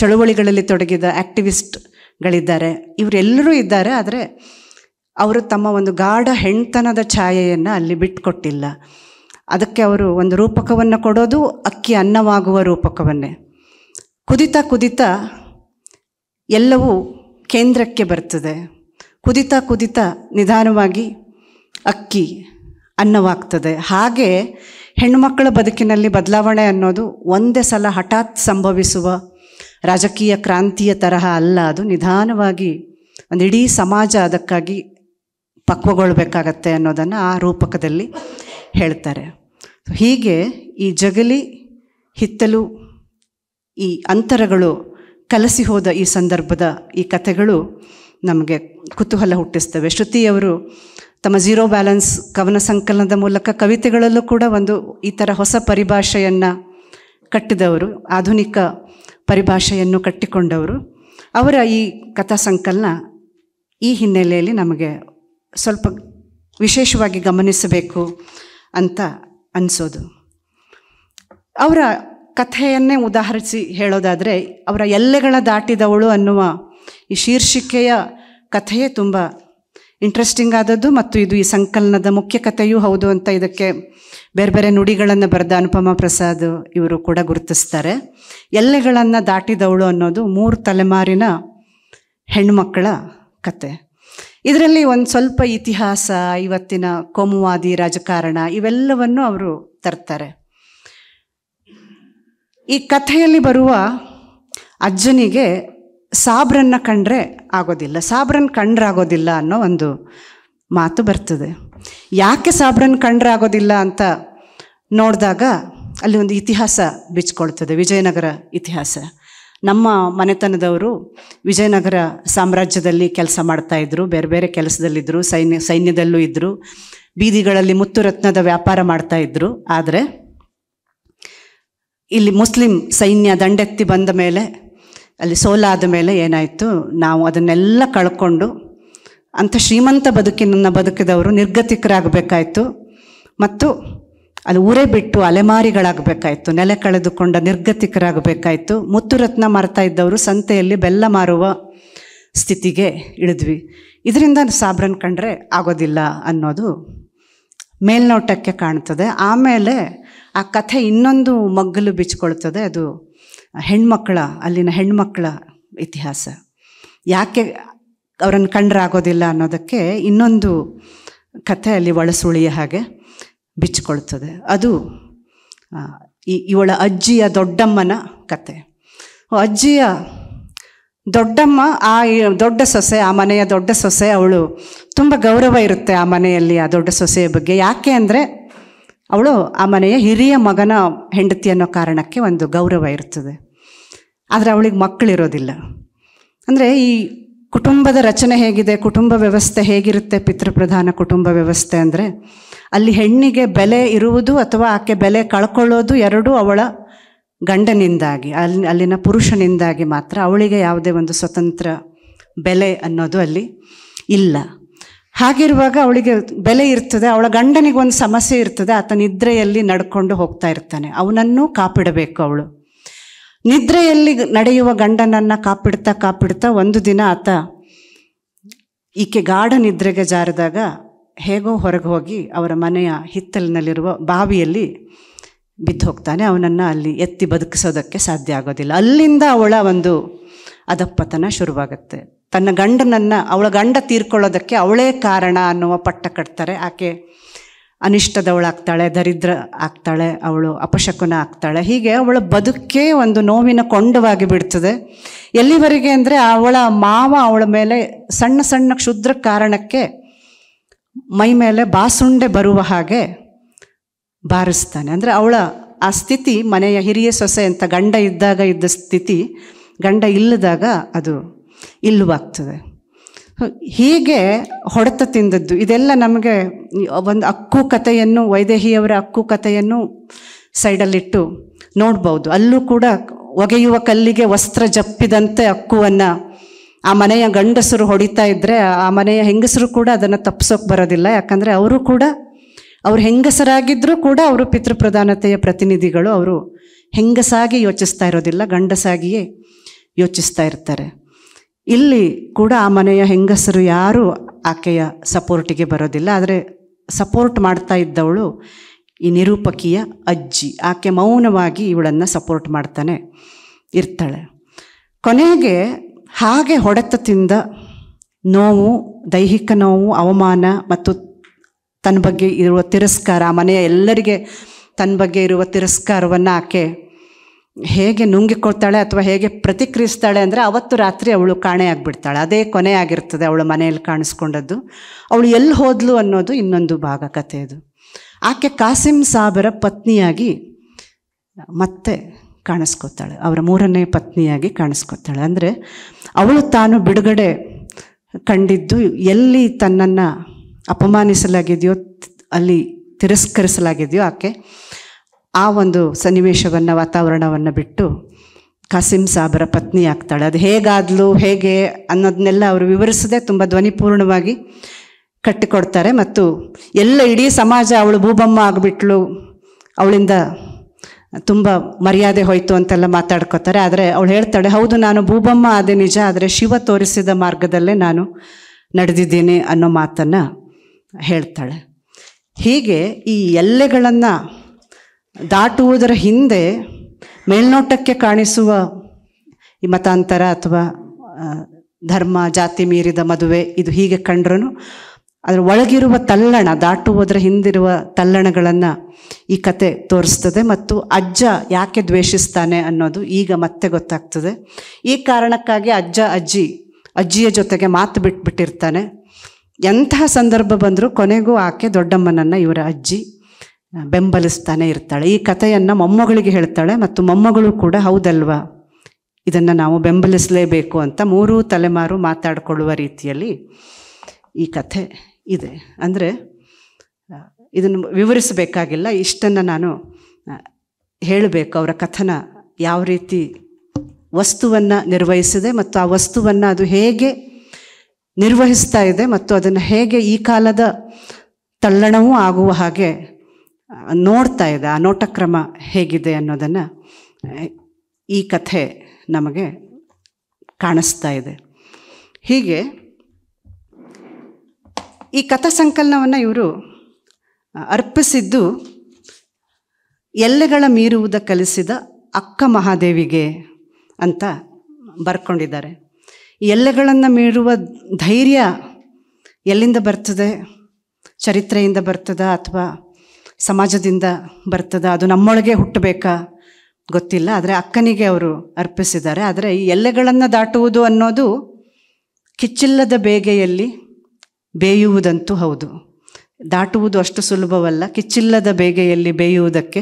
ಚಳುವಳಿಗಳಲ್ಲಿ ತೊಡಗಿದ ಆ್ಯಕ್ಟಿವಿಸ್ಟ್ಗಳಿದ್ದಾರೆ, ಇವರೆಲ್ಲರೂ ಇದ್ದಾರೆ. ಆದರೆ ಅವರು ತಮ್ಮ ಒಂದು ಗಾಢ ಹೆಣ್ತನದ ಛಾಯೆಯನ್ನು ಅಲ್ಲಿ ಬಿಟ್ಟುಕೊಟ್ಟಿಲ್ಲ. ಅದಕ್ಕೆ ಅವರು ಒಂದು ರೂಪಕವನ್ನು ಕೊಡೋದು ಅಕ್ಕಿ ಅನ್ನವಾಗುವ ರೂಪಕವನ್ನೇ. ಕುದಿತಾ ಕುದಿತಾ ಎಲ್ಲವೂ ಕೇಂದ್ರಕ್ಕೆ ಬರ್ತದೆ. ಕುದಿತಾ ಕುದಿತಾ ನಿಧಾನವಾಗಿ ಅಕ್ಕಿ ಅನ್ನವಾಗ್ತದೆ. ಹಾಗೆ ಹೆಣ್ಣುಮಕ್ಕಳ ಬದುಕಿನಲ್ಲಿ ಬದಲಾವಣೆ ಅನ್ನೋದು ಒಂದೇ ಸಲ ಹಠಾತ್ ಸಂಭವಿಸುವ ರಾಜಕೀಯ ಕ್ರಾಂತಿಯ ತರಹ ಅಲ್ಲ. ಅದು ನಿಧಾನವಾಗಿ ಒಂದು ಇಡೀ ಸಮಾಜ ಅದಕ್ಕಾಗಿ ಪಕ್ವಗೊಳ್ಬೇಕಾಗತ್ತೆ ಅನ್ನೋದನ್ನು ಆ ರೂಪಕದಲ್ಲಿ ಹೇಳ್ತಾರೆ. ಹೀಗೆ ಈ ಜಗಲಿ ಹಿತ್ತಲು, ಈ ಅಂತರಗಳು ಕಲಸಿ ಹೋದ ಈ ಸಂದರ್ಭದ ಈ ಕಥೆಗಳು ನಮಗೆ ಕುತೂಹಲ ಹುಟ್ಟಿಸ್ತವೆ. ಶ್ರುತಿಯವರು ತಮ್ಮ ಝೀರೋ ಬ್ಯಾಲೆನ್ಸ್ ಕವನ ಸಂಕಲನದ ಮೂಲಕ ಕವಿತೆಗಳಲ್ಲೂ ಕೂಡ ಒಂದು ಈ ಥರ ಹೊಸ ಪರಿಭಾಷೆಯನ್ನು ಕಟ್ಟಿದವರು, ಆಧುನಿಕ ಪರಿಭಾಷೆಯನ್ನು ಕಟ್ಟಿಕೊಂಡವರು. ಅವರ ಈ ಕಥಾ ಸಂಕಲನ ಈ ಹಿನ್ನೆಲೆಯಲ್ಲಿ ನಮಗೆ ಸ್ವಲ್ಪ ವಿಶೇಷವಾಗಿ ಗಮನಿಸಬೇಕು ಅಂತ ಅನಿಸೋದು. ಅವರ ಕಥೆಯನ್ನೇ ಉದಾಹರಿಸಿ ಹೇಳೋದಾದರೆ, ಅವರ ಎಲ್ಲೆಗಳ ದಾಟಿದವಳು ಅನ್ನುವ ಈ ಶೀರ್ಷಿಕೆಯ ಕಥೆಯೇ ತುಂಬ ಇಂಟ್ರೆಸ್ಟಿಂಗ್ ಆದದ್ದು, ಮತ್ತು ಇದು ಈ ಸಂಕಲನದ ಮುಖ್ಯ ಕಥೆಯೂ ಹೌದು ಅಂತ ಇದಕ್ಕೆ ಬೇರೆ ಬೇರೆ ನುಡಿಗಳನ್ನು ಬರೆದ ಅನುಪಮ ಪ್ರಸಾದ್ ಇವರು ಕೂಡ ಗುರುತಿಸ್ತಾರೆ. ಎಲ್ಲೆಗಳನ್ನು ದಾಟಿದವಳು ಅನ್ನೋದು 3 ತಲೆಮಾರಿನ ಹೆಣ್ಣುಮಕ್ಕಳ ಕತೆ. ಇದರಲ್ಲಿ ಒಂದು ಸ್ವಲ್ಪ ಇತಿಹಾಸ, ಇವತ್ತಿನ ಕೋಮುವಾದಿ ರಾಜಕಾರಣ ಇವೆಲ್ಲವನ್ನು ಅವರು ತರ್ತಾರೆ. ಈ ಕಥೆಯಲ್ಲಿ ಬರುವ ಅಜ್ಜನಿಗೆ ಸಾಬ್ರನ್ನು ಕಂಡ್ರೆ ಆಗೋದಿಲ್ಲ, ಸಾಬ್ರನ್ನು ಕಂಡ್ರೆ ಆಗೋದಿಲ್ಲ ಅನ್ನೋ ಒಂದು ಮಾತು ಬರ್ತದೆ. ಯಾಕೆ ಸಾಬ್ರನ್ನು ಕಂಡ್ರೆ ಆಗೋದಿಲ್ಲ ಅಂತ ನೋಡಿದಾಗ ಅಲ್ಲಿ ಒಂದು ಇತಿಹಾಸ ಬಿಚ್ಕೊಳ್ತದೆ, ವಿಜಯನಗರ ಇತಿಹಾಸ. ನಮ್ಮ ಮನೆತನದವರು ವಿಜಯನಗರ ಸಾಮ್ರಾಜ್ಯದಲ್ಲಿ ಕೆಲಸ ಮಾಡ್ತಾಯಿದ್ರು, ಬೇರೆ ಬೇರೆ ಕೆಲಸದಲ್ಲಿದ್ದರು, ಸೈನ್ಯದಲ್ಲೂ ಇದ್ದರು, ಬೀದಿಗಳಲ್ಲಿ ಮುತ್ತು ರತ್ನದ ವ್ಯಾಪಾರ ಮಾಡ್ತಾಯಿದ್ರು. ಆದರೆ ಇಲ್ಲಿ ಮುಸ್ಲಿಂ ಸೈನ್ಯ ದಂಡೆತ್ತಿ ಬಂದ ಮೇಲೆ, ಅಲ್ಲಿ ಸೋಲಾದ ಮೇಲೆ ಏನಾಯಿತು, ನಾವು ಅದನ್ನೆಲ್ಲ ಕಳ್ಕೊಂಡು ಅಂಥ ಶ್ರೀಮಂತ ಬದುಕಿನನ್ನು ಬದುಕಿದವರು ನಿರ್ಗತಿಕರಾಗಬೇಕಾಯಿತು, ಮತ್ತು ಅಲ್ಲಿ ಊರೇ ಬಿಟ್ಟು ಅಲೆಮಾರಿಗಳಾಗಬೇಕಾಯಿತು, ನೆಲೆ ಕಳೆದುಕೊಂಡ ನಿರ್ಗತಿಕರಾಗಬೇಕಾಯಿತು. ಮುತ್ತುರತ್ನ ಮಾರ್ತಾ ಇದ್ದವರು ಸಂತೆಯಲ್ಲಿ ಬೆಲ್ಲ ಮಾರುವ ಸ್ಥಿತಿಗೆ ಇಳಿದ್ವಿ. ಇದರಿಂದ ಸಾಬ್ರನ್ನು ಕಂಡ್ರೆ ಆಗೋದಿಲ್ಲ ಅನ್ನೋದು ಮೇಲ್ನೋಟಕ್ಕೆ ಕಾಣ್ತದೆ. ಆಮೇಲೆ ಆ ಕಥೆ ಇನ್ನೊಂದು ಮಗ್ಗಲು ಬಿಚ್ಕೊಳ್ತದೆ. ಅದು ಹೆಣ್ಮಕ್ಕಳ, ಅಲ್ಲಿನ ಹೆಣ್ಮಕ್ಕಳ ಇತಿಹಾಸ. ಯಾಕೆ ಅವರನ್ನು ಕಂಡ್ರೆ ಆಗೋದಿಲ್ಲ ಅನ್ನೋದಕ್ಕೆ ಇನ್ನೊಂದು ಕಥೆ ಅಲ್ಲಿ ಒಳಸುಳಿಯ ಹಾಗೆ ಬಿಚ್ಕೊಳ್ತದೆ. ಅದು ಇವಳ ಅಜ್ಜಿಯ ದೊಡ್ಡಮ್ಮನ ಕತೆ. ಅಜ್ಜಿಯ ದೊಡ್ಡಮ್ಮ, ಆ ದೊಡ್ಡ ಸೊಸೆ, ಆ ಮನೆಯ ದೊಡ್ಡ ಸೊಸೆ, ಅವಳು ತುಂಬ ಗೌರವ ಇರುತ್ತೆ ಆ ಮನೆಯಲ್ಲಿ ಆ ದೊಡ್ಡ ಸೊಸೆಯ ಬಗ್ಗೆ. ಯಾಕೆ ಅಂದರೆ ಅವಳು ಆ ಮನೆಯ ಹಿರಿಯ ಮಗನ ಹೆಂಡತಿ ಅನ್ನೋ ಕಾರಣಕ್ಕೆ ಒಂದು ಗೌರವ ಇರ್ತದೆ. ಆದರೆ ಅವಳಿಗೆ ಮಕ್ಕಳಿರೋದಿಲ್ಲ. ಅಂದರೆ ಈ ಕುಟುಂಬದ ರಚನೆ ಹೇಗಿದೆ, ಕುಟುಂಬ ವ್ಯವಸ್ಥೆ ಹೇಗಿರುತ್ತೆ, ಪಿತೃಪ್ರಧಾನ ಕುಟುಂಬ ವ್ಯವಸ್ಥೆ ಅಂದರೆ ಅಲ್ಲಿ ಹೆಣ್ಣಿಗೆ ಬೆಲೆ ಇರುವುದು ಅಥವಾ ಆಕೆ ಬೆಲೆ ಕಳ್ಕೊಳ್ಳೋದು ಎರಡೂ ಅವಳ ಗಂಡನಿಂದಾಗಿ, ಅಲ್ಲಿನ ಪುರುಷನಿಂದಾಗಿ ಮಾತ್ರ. ಅವಳಿಗೆ ಯಾವುದೇ ಒಂದು ಸ್ವತಂತ್ರ ಬೆಲೆ ಅನ್ನೋದು ಅಲ್ಲಿ ಇಲ್ಲ. ಹಾಗಿರುವಾಗ ಅವಳಿಗೆ ಬೆಲೆ ಇರ್ತದೆ, ಅವಳ ಗಂಡನಿಗೆ ಒಂದು ಸಮಸ್ಯೆ ಇರ್ತದೆ. ಆತ ನಿದ್ರೆಯಲ್ಲಿ ನಡ್ಕೊಂಡು ಹೋಗ್ತಾ ಇರ್ತಾನೆ, ಅವನನ್ನು ಕಾಪಿಡಬೇಕು ಅವಳು. ನಿದ್ರೆಯಲ್ಲಿ ನಡೆಯುವ ಗಂಡನನ್ನು ಕಾಪಿಡ್ತಾ ಒಂದು ದಿನ ಆತ ಈಕೆ ಗಾಢ ನಿದ್ರೆಗೆ ಜಾರಿದಾಗ ಹೇಗೋ ಹೊರಗೆ ಹೋಗಿ ಅವರ ಮನೆಯ ಹಿತ್ತಲಿನಲ್ಲಿರುವ ಬಾವಿಯಲ್ಲಿ ಬಿದ್ದು ಹೋಗ್ತಾನೆ. ಅವನನ್ನು ಅಲ್ಲಿ ಎತ್ತಿ ಬದುಕಿಸೋದಕ್ಕೆ ಸಾಧ್ಯ ಆಗೋದಿಲ್ಲ. ಅಲ್ಲಿಂದ ಅವಳ ಒಂದು ಅಧಪ್ಪತನ ಶುರುವಾಗುತ್ತೆ. ತನ್ನ ಗಂಡನನ್ನು, ಅವಳ ಗಂಡ ತೀರ್ಕೊಳ್ಳೋದಕ್ಕೆ ಅವಳೇ ಕಾರಣ ಅನ್ನುವ ಪಟ್ಟ ಕಟ್ತಾರೆ. ಆಕೆ ಅನಿಷ್ಟದವಳಾಗ್ತಾಳೆ, ದರಿದ್ರ ಆಗ್ತಾಳೆ, ಅವಳು ಅಪಶಕುನ ಆಗ್ತಾಳೆ. ಹೀಗೆ ಅವಳ ಬದುಕೇ ಒಂದು ನೋವಿನ ಕೊಂಡವಾಗಿ ಬಿಡ್ತದೆ. ಎಲ್ಲಿವರೆಗೆ ಅಂದರೆ ಅವಳ ಮಾವ ಅವಳ ಮೇಲೆ ಸಣ್ಣ ಸಣ್ಣ ಕ್ಷುದ್ರ ಕಾರಣಕ್ಕೆ ಮೈ ಮೇಲೆ ಬಾಸುಂಡೆ ಬರುವ ಹಾಗೆ ಬಾರಿಸ್ತಾನೆ. ಅಂದರೆ ಅವಳ ಆ ಸ್ಥಿತಿ ಮನೆಯ ಹಿರಿಯ ಸೊಸೆ ಅಂತ ಗಂಡ ಇದ್ದಾಗ ಇದ್ದ ಸ್ಥಿತಿ ಗಂಡ ಇಲ್ಲದಾಗ ಅದು ಇಲ್ಲವಾಗ್ತದೆ. ಹೀಗೆ ಹೊಡೆತ ತಿಂದದ್ದು ಇದೆಲ್ಲ ನಮಗೆ ಒಂದು ಅಕ್ಕು ಕಥೆಯನ್ನು, ವೈದೇಹಿಯವರ ಅಕ್ಕು ಕಥೆಯನ್ನು ಸೈಡಲ್ಲಿಟ್ಟು ನೋಡ್ಬೋದು. ಅಲ್ಲೂ ಕೂಡ ಒಗೆಯುವ ಕಲ್ಲಿಗೆ ವಸ್ತ್ರ ಜಪ್ಪಿದಂತೆ ಅಕ್ಕುವನ್ನು ಆ ಮನೆಯ ಗಂಡಸರು ಹೊಡಿತಾ ಇದ್ದರೆ ಆ ಮನೆಯ ಹೆಂಗಸರು ಕೂಡ ಅದನ್ನು ತಪ್ಪಿಸೋಕೆ ಬರೋದಿಲ್ಲ. ಯಾಕಂದರೆ ಅವರು ಕೂಡ ಅವರು ಹೆಂಗಸರಾಗಿದ್ದರೂ ಕೂಡ ಅವರು ಪಿತೃಪ್ರಧಾನತೆಯ ಪ್ರತಿನಿಧಿಗಳು. ಅವರು ಹೆಂಗಸಾಗಿ ಯೋಚಿಸ್ತಾ ಇರೋದಿಲ್ಲ, ಗಂಡಸಾಗಿಯೇ ಯೋಚಿಸ್ತಾ ಇರ್ತಾರೆ. ಇಲ್ಲಿ ಕೂಡ ಆ ಮನೆಯ ಹೆಂಗಸರು ಯಾರೂ ಆಕೆಯ ಸಪೋರ್ಟಿಗೆ ಬರೋದಿಲ್ಲ. ಆದರೆ ಸಪೋರ್ಟ್ ಮಾಡ್ತಾ ಇದ್ದವಳು ಈ ನಿರೂಪಕಿಯ ಅಜ್ಜಿ. ಆಕೆ ಮೌನವಾಗಿ ಇವಳನ್ನು ಸಪೋರ್ಟ್ ಮಾಡ್ತಾನೆ ಇರ್ತಾಳೆ. ಕೊನೆಗೆ ಹಾಗೆ ಹೊಡೆತ ತಿಂದ ನೋವು, ದೈಹಿಕ ನೋವು, ಅವಮಾನ ಮತ್ತು ತನ್ನ ಬಗ್ಗೆ ಇರುವ ತಿರಸ್ಕಾರ, ಆ ಮನೆಯ ಎಲ್ಲರಿಗೆ ತನ್ನ ಬಗ್ಗೆ ಇರುವ ತಿರಸ್ಕಾರವನ್ನು ಆಕೆ ಹೇಗೆ ನುಂಗಿಕೊಳ್ತಾಳೆ ಅಥವಾ ಹೇಗೆ ಪ್ರತಿಕ್ರಿಯಿಸ್ತಾಳೆ ಅಂದರೆ ಅವತ್ತು ರಾತ್ರಿ ಅವಳು ಕಾಣೆಯಾಗಿಬಿಡ್ತಾಳೆ. ಅದೇ ಕೊನೆ ಆಗಿರ್ತದೆ ಅವಳು ಮನೆಯಲ್ಲಿ ಕಾಣಿಸ್ಕೊಂಡದ್ದು. ಅವಳು ಎಲ್ಲಿ ಹೋದ್ಲು ಅನ್ನೋದು ಇನ್ನೊಂದು ಭಾಗ ಕಥೆಯದು. ಆಕೆ ಕಾಸಿಂ ಸಾಬರ ಪತ್ನಿಯಾಗಿ ಮತ್ತೆ ಕಾಣಿಸ್ಕೊತಾಳೆ, ಅವರ 3ನೇ ಪತ್ನಿಯಾಗಿ ಕಾಣಿಸ್ಕೊತಾಳೆ. ಅಂದರೆ ಅವಳು ತಾನು ಬಿಡುಗಡೆ ಕಂಡಿದ್ದು ಎಲ್ಲಿ ತನ್ನನ್ನು ಅಪಮಾನಿಸಲಾಗಿದೆಯೋ, ಅಲ್ಲಿ ತಿರಸ್ಕರಿಸಲಾಗಿದೆಯೋ ಆಕೆ ಆ ಒಂದು ಸನ್ನಿವೇಶವನ್ನು, ವಾತಾವರಣವನ್ನು ಬಿಟ್ಟು ಕಾಸಿಂ ಸಾಬರ ಪತ್ನಿ ಆಗ್ತಾಳೆ. ಅದು ಹೇಗಾದ್ಲು, ಹೇಗೆ ಅನ್ನೋದನ್ನೆಲ್ಲ ಅವರು ವಿವರಿಸದೆ ತುಂಬ ಧ್ವನಿಪೂರ್ಣವಾಗಿ ಕಟ್ಟಿಕೊಡ್ತಾರೆ. ಮತ್ತು ಎಲ್ಲ ಇಡೀ ಸಮಾಜ ಅವಳು ಭೂಬಮ್ಮ ಆಗಿಬಿಟ್ಲು, ಅವಳಿಂದ ತುಂಬ ಮರ್ಯಾದೆ ಹೋಯಿತು ಅಂತೆಲ್ಲ ಮಾತಾಡ್ಕೋತಾರೆ. ಆದರೆ ಅವಳು ಹೇಳ್ತಾಳೆ, ಹೌದು ನಾನು ಭೂಬಮ್ಮ ಆದೆ ನಿಜ, ಆದರೆ ಶಿವ ತೋರಿಸಿದ ಮಾರ್ಗದಲ್ಲೇ ನಾನು ನಡೆದಿದ್ದೀನಿ ಅನ್ನೋ ಮಾತನ್ನು ಹೇಳ್ತಾಳೆ. ಹೀಗೆ ಈ ಎಲ್ಲೆಗಳನ್ನು ದಾಟುವುದರ ಹಿಂದೆ ಮೇಲ್ನೋಟಕ್ಕೆ ಕಾಣಿಸುವ ಈ ಮತಾಂತರ ಅಥವಾ ಧರ್ಮ, ಜಾತಿ ಮೀರಿದ ಮದುವೆ ಇದು ಹೀಗೆ ಕಂಡ್ರೂ ಅದರ ಒಳಗಿರುವ ತಲ್ಲಣ, ದಾಟುವುದರ ಹಿಂದಿರುವ ತಲ್ಲಣಗಳನ್ನು ಈ ಕತೆ ತೋರಿಸ್ತದೆ. ಮತ್ತು ಅಜ್ಜ ಯಾಕೆ ದ್ವೇಷಿಸ್ತಾನೆ ಅನ್ನೋದು ಈಗ ಮತ್ತೆ ಗೊತ್ತಾಗ್ತದೆ. ಈ ಕಾರಣಕ್ಕಾಗಿ ಅಜ್ಜಿಯ ಜೊತೆಗೆ ಮಾತು ಬಿಟ್ಬಿಟ್ಟಿರ್ತಾನೆ. ಎಂತಹ ಸಂದರ್ಭ ಬಂದರೂ ಕೊನೆಗೂ ಆಕೆ ದೊಡ್ಡಮ್ಮನನ್ನು ಇವರ ಅಜ್ಜಿ ಬೆಂಬಲಿಸ್ತಾನೆ ಇರ್ತಾಳೆ. ಈ ಕಥೆಯನ್ನು ಮೊಮ್ಮಗಳಿಗೆ ಹೇಳ್ತಾಳೆ ಮತ್ತು ಮೊಮ್ಮಗಳು ಕೂಡ ಹೌದಲ್ವಾ, ಇದನ್ನು ನಾವು ಬೆಂಬಲಿಸಲೇಬೇಕು ಅಂತ 3 ತಲೆಮಾರು ಮಾತಾಡಿಕೊಳ್ಳುವ ರೀತಿಯಲ್ಲಿ ಈ ಕಥೆ ಇದೆ. ಅಂದರೆ ಇದನ್ನು ವಿವರಿಸಬೇಕಾಗಿಲ್ಲ, ಇಷ್ಟನ್ನು ನಾನು ಹೇಳಬೇಕು. ಅವರ ಕಥನ ಯಾವ ರೀತಿ ವಸ್ತುವನ್ನು ನಿರ್ವಹಿಸಿದೆ ಮತ್ತು ಆ ವಸ್ತುವನ್ನು ಅದು ಹೇಗೆ ನಿರ್ವಹಿಸ್ತಾ ಇದೆ ಮತ್ತು ಅದನ್ನು ಹೇಗೆ ಈ ಕಾಲದ ತಲ್ಲಣವೂ ಆಗುವ ಹಾಗೆ ನೋಡ್ತಾ ಇದೆ, ಆ ನೋಟಕ್ರಮ ಹೇಗಿದೆ ಅನ್ನೋದನ್ನು ಈ ಕಥೆ ನಮಗೆ ಕಾಣಿಸ್ತಾ ಇದೆ. ಹೀಗೆ ಈ ಕಥಾ ಸಂಕಲನವನ್ನು ಇವರು ಅರ್ಪಿಸಿದ್ದು ಎಲ್ಲೆಗಳ ಮೀರುವುದ ಕಲಿಸಿದ ಅಕ್ಕ ಮಹಾದೇವಿಗೆ ಅಂತ ಬರ್ಕೊಂಡಿದ್ದಾರೆ. ಈ ಎಲ್ಲೆಗಳನ್ನು ಮೀರುವ ಧೈರ್ಯ ಎಲ್ಲಿಂದ ಬರ್ತದೆ? ಚರಿತ್ರೆಯಿಂದ ಬರ್ತದ ಅಥವಾ ಸಮಾಜದಿಂದ ಬರ್ತದ? ಅದು ನಮ್ಮೊಳಗೆ ಹುಟ್ಟಬೇಕಾ ಗೊತ್ತಿಲ್ಲ. ಆದರೆ ಅಕ್ಕನಿಗೆ ಅವರು ಅರ್ಪಿಸಿದ್ದಾರೆ. ಆದರೆ ಈ ಎಲ್ಲೆಗಳನ್ನು ದಾಟುವುದು ಅನ್ನೋದು ಕಿಚ್ಚಿಲ್ಲದ ಬೇಗೆಯಲ್ಲಿ ಬೇಯುವುದಂತೂ ಹೌದು. ದಾಟುವುದು ಅಷ್ಟು ಸುಲಭವಲ್ಲ. ಕಿಚ್ಚಿಲ್ಲದ ಬೇಗೆಯಲ್ಲಿ ಬೇಯುವುದಕ್ಕೆ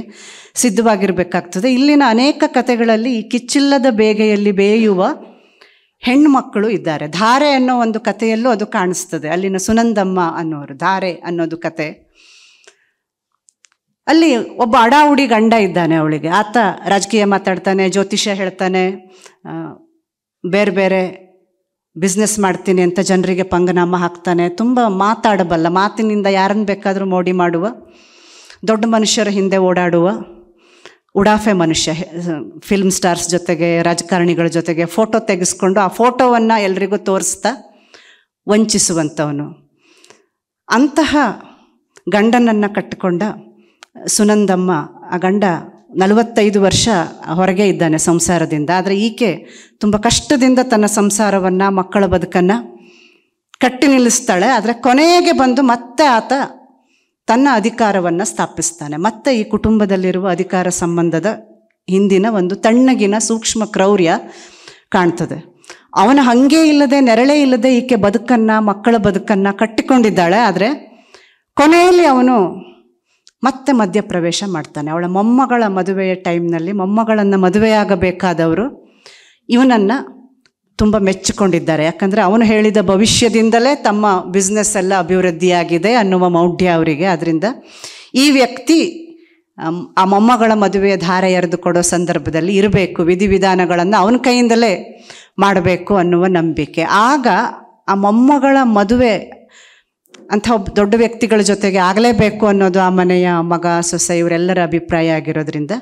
ಸಿದ್ಧವಾಗಿರಬೇಕಾಗ್ತದೆ. ಇಲ್ಲಿನ ಅನೇಕ ಕಥೆಗಳಲ್ಲಿ ಈ ಕಿಚ್ಚಿಲ್ಲದ ಬೇಗೆಯಲ್ಲಿ ಬೇಯುವ ಹೆಣ್ಣುಮಕ್ಕಳು ಇದ್ದಾರೆ. ಧಾರೆ ಅನ್ನೋ ಒಂದು ಕಥೆಯಲ್ಲೂ ಅದು ಕಾಣಿಸ್ತದೆ. ಅಲ್ಲಿನ ಸುನಂದಮ್ಮ ಅನ್ನೋರು, ಧಾರೆ ಅನ್ನೋದು ಕತೆ. ಅಲ್ಲಿ ಒಬ್ಬ ಅಡಾವುಡಿ ಗಂಡ ಇದ್ದಾನೆ ಅವಳಿಗೆ. ಆತ ರಾಜಕೀಯ ಮಾತಾಡ್ತಾನೆ, ಜ್ಯೋತಿಷ್ಯ ಹೇಳ್ತಾನೆ, ಬೇರೆ ಬೇರೆ ಬಿಸ್ನೆಸ್ ಮಾಡ್ತೀನಿ ಅಂತ ಜನರಿಗೆ ಪಂಗನಾಮ ಹಾಕ್ತಾನೆ. ತುಂಬ ಮಾತಾಡಬಲ್ಲ, ಮಾತಿನಿಂದ ಯಾರನ್ನು ಬೇಕಾದರೂ ಮೋಡಿ ಮಾಡುವ, ದೊಡ್ಡ ಮನುಷ್ಯರ ಹಿಂದೆ ಓಡಾಡುವ ಉಡಾಫೆ ಮನುಷ್ಯ. ಫಿಲ್ಮ್ ಸ್ಟಾರ್ಸ್ ಜೊತೆಗೆ, ರಾಜಕಾರಣಿಗಳ ಜೊತೆಗೆ ಫೋಟೋ ತೆಗೆಸ್ಕೊಂಡು ಆ ಫೋಟೋವನ್ನು ಎಲ್ರಿಗೂ ತೋರಿಸ್ತಾ ವಂಚಿಸುವಂಥವನು. ಅಂತಹ ಗಂಡನನ್ನು ಕಟ್ಟಿಕೊಂಡ ಸುನಂದಮ್ಮ, ಆ ಗಂಡ 45 ವರ್ಷ ಹೊರಗೆ ಇದ್ದಾನೆ ಸಂಸಾರದಿಂದ. ಆದರೆ ಈಕೆ ತುಂಬ ಕಷ್ಟದಿಂದ ತನ್ನ ಸಂಸಾರವನ್ನು, ಮಕ್ಕಳ ಬದುಕನ್ನು ಕಟ್ಟಿ ನಿಲ್ಲಿಸ್ತಾಳೆ. ಆದರೆ ಕೊನೆಗೆ ಬಂದು ಮತ್ತೆ ಆತ ತನ್ನ ಅಧಿಕಾರವನ್ನು ಸ್ಥಾಪಿಸ್ತಾನೆ. ಮತ್ತು ಈ ಕುಟುಂಬದಲ್ಲಿರುವ ಅಧಿಕಾರ ಸಂಬಂಧದ ಹಿಂದಿನ ಒಂದು ತಣ್ಣಗಿನ ಸೂಕ್ಷ್ಮ ಕ್ರೌರ್ಯ ಕಾಣ್ತದೆ. ಅವನ ಹಂಗೆ ಇಲ್ಲದೆ ನೆರಳೇ ಇಲ್ಲದೆ ಈಕೆ ಬದುಕನ್ನು, ಮಕ್ಕಳ ಬದುಕನ್ನು ಕಟ್ಟಿಕೊಂಡಿದ್ದಾಳೆ. ಆದರೆ ಕೊನೆಯಲ್ಲಿ ಅವನು ಮತ್ತೆ ಮಧ್ಯಪ್ರವೇಶ ಮಾಡ್ತಾನೆ. ಅವಳ ಮೊಮ್ಮಗಳ ಮದುವೆಯ ಟೈಮ್ನಲ್ಲಿ ಮೊಮ್ಮಗಳನ್ನು ಮದುವೆಯಾಗಬೇಕಾದವರು ಇವನನ್ನು ತುಂಬ ಮೆಚ್ಚಿಕೊಂಡಿದ್ದಾರೆ. ಯಾಕಂದರೆ ಅವನು ಹೇಳಿದ ಭವಿಷ್ಯದಿಂದಲೇ ತಮ್ಮ ಬಿಸ್ನೆಸ್ ಎಲ್ಲ ಅಭಿವೃದ್ಧಿಯಾಗಿದೆ ಅನ್ನುವ ಮೌಢ್ಯ ಅವರಿಗೆ. ಆದ್ದರಿಂದ ಈ ವ್ಯಕ್ತಿ ಆ ಮೊಮ್ಮಗಳ ಮದುವೆಯ ಧಾರೆ ಎರೆದು ಕೊಡೋ ಸಂದರ್ಭದಲ್ಲಿ ಇರಬೇಕು, ವಿಧಿವಿಧಾನಗಳನ್ನು ಅವನ ಕೈಯಿಂದಲೇ ಮಾಡಬೇಕು ಅನ್ನುವ ನಂಬಿಕೆ. ಆಗ ಆ ಮೊಮ್ಮಗಳ ಮದುವೆ ಅಂಥ ದೊಡ್ಡ ವ್ಯಕ್ತಿಗಳ ಜೊತೆಗೆ ಆಗಲೇಬೇಕು ಅನ್ನೋದು ಆ ಮನೆಯ ಮಗ, ಸೊಸೆ ಇವರೆಲ್ಲರ ಅಭಿಪ್ರಾಯ ಆಗಿರೋದ್ರಿಂದ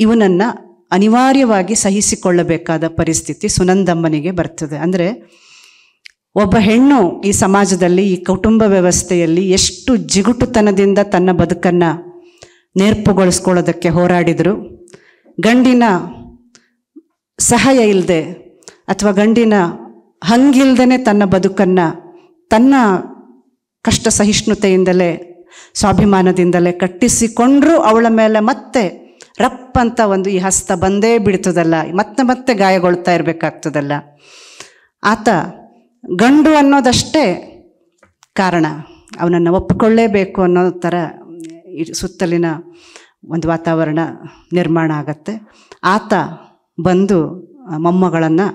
ಇವನನ್ನು ಅನಿವಾರ್ಯವಾಗಿ ಸಹಿಸಿಕೊಳ್ಳಬೇಕಾದ ಪರಿಸ್ಥಿತಿ ಸುನಂದಮ್ಮನಿಗೆ ಬರ್ತದೆ. ಅಂದರೆ ಒಬ್ಬ ಹೆಣ್ಣು ಈ ಸಮಾಜದಲ್ಲಿ, ಈ ಕುಟುಂಬ ವ್ಯವಸ್ಥೆಯಲ್ಲಿ ಎಷ್ಟು ಜಿಗುಟುತನದಿಂದ ತನ್ನ ಬದುಕನ್ನು ನೇರ್ಪುಗೊಳಿಸ್ಕೊಳ್ಳೋದಕ್ಕೆ ಹೋರಾಡಿದರು, ಗಂಡಿನ ಸಹಾಯ ಇಲ್ಲದೆ ಅಥವಾ ಗಂಡಿನ ಹಂಗಿಲ್ದೇ ತನ್ನ ಬದುಕನ್ನು ತನ್ನ ಕಷ್ಟ ಸಹಿಷ್ಣುತೆಯಿಂದಲೇ ಸ್ವಾಭಿಮಾನದಿಂದಲೇ ಕಟ್ಟಿಸಿಕೊಂಡ್ರೂ ಅವಳ ಮೇಲೆ ಮತ್ತೆ ರಪ್ಪಂತ ಒಂದು ಈ ಹಸ್ತ ಬಂದೇ ಬಿಡ್ತದಲ್ಲ, ಮತ್ತೆ ಮತ್ತೆ ಗಾಯಗೊಳ್ತಾ ಇರಬೇಕಾಗ್ತದಲ್ಲ. ಆತ ಗಂಡು ಅನ್ನೋದಷ್ಟೇ ಕಾರಣ, ಅವನನ್ನು ಒಪ್ಪಿಕೊಳ್ಳೇಬೇಕು ಅನ್ನೋ ಥರ ಸುತ್ತಲಿನ ಒಂದು ವಾತಾವರಣ ನಿರ್ಮಾಣ ಆಗತ್ತೆ. ಆತ ಬಂದು ಮೊಮ್ಮಗಳನ್ನು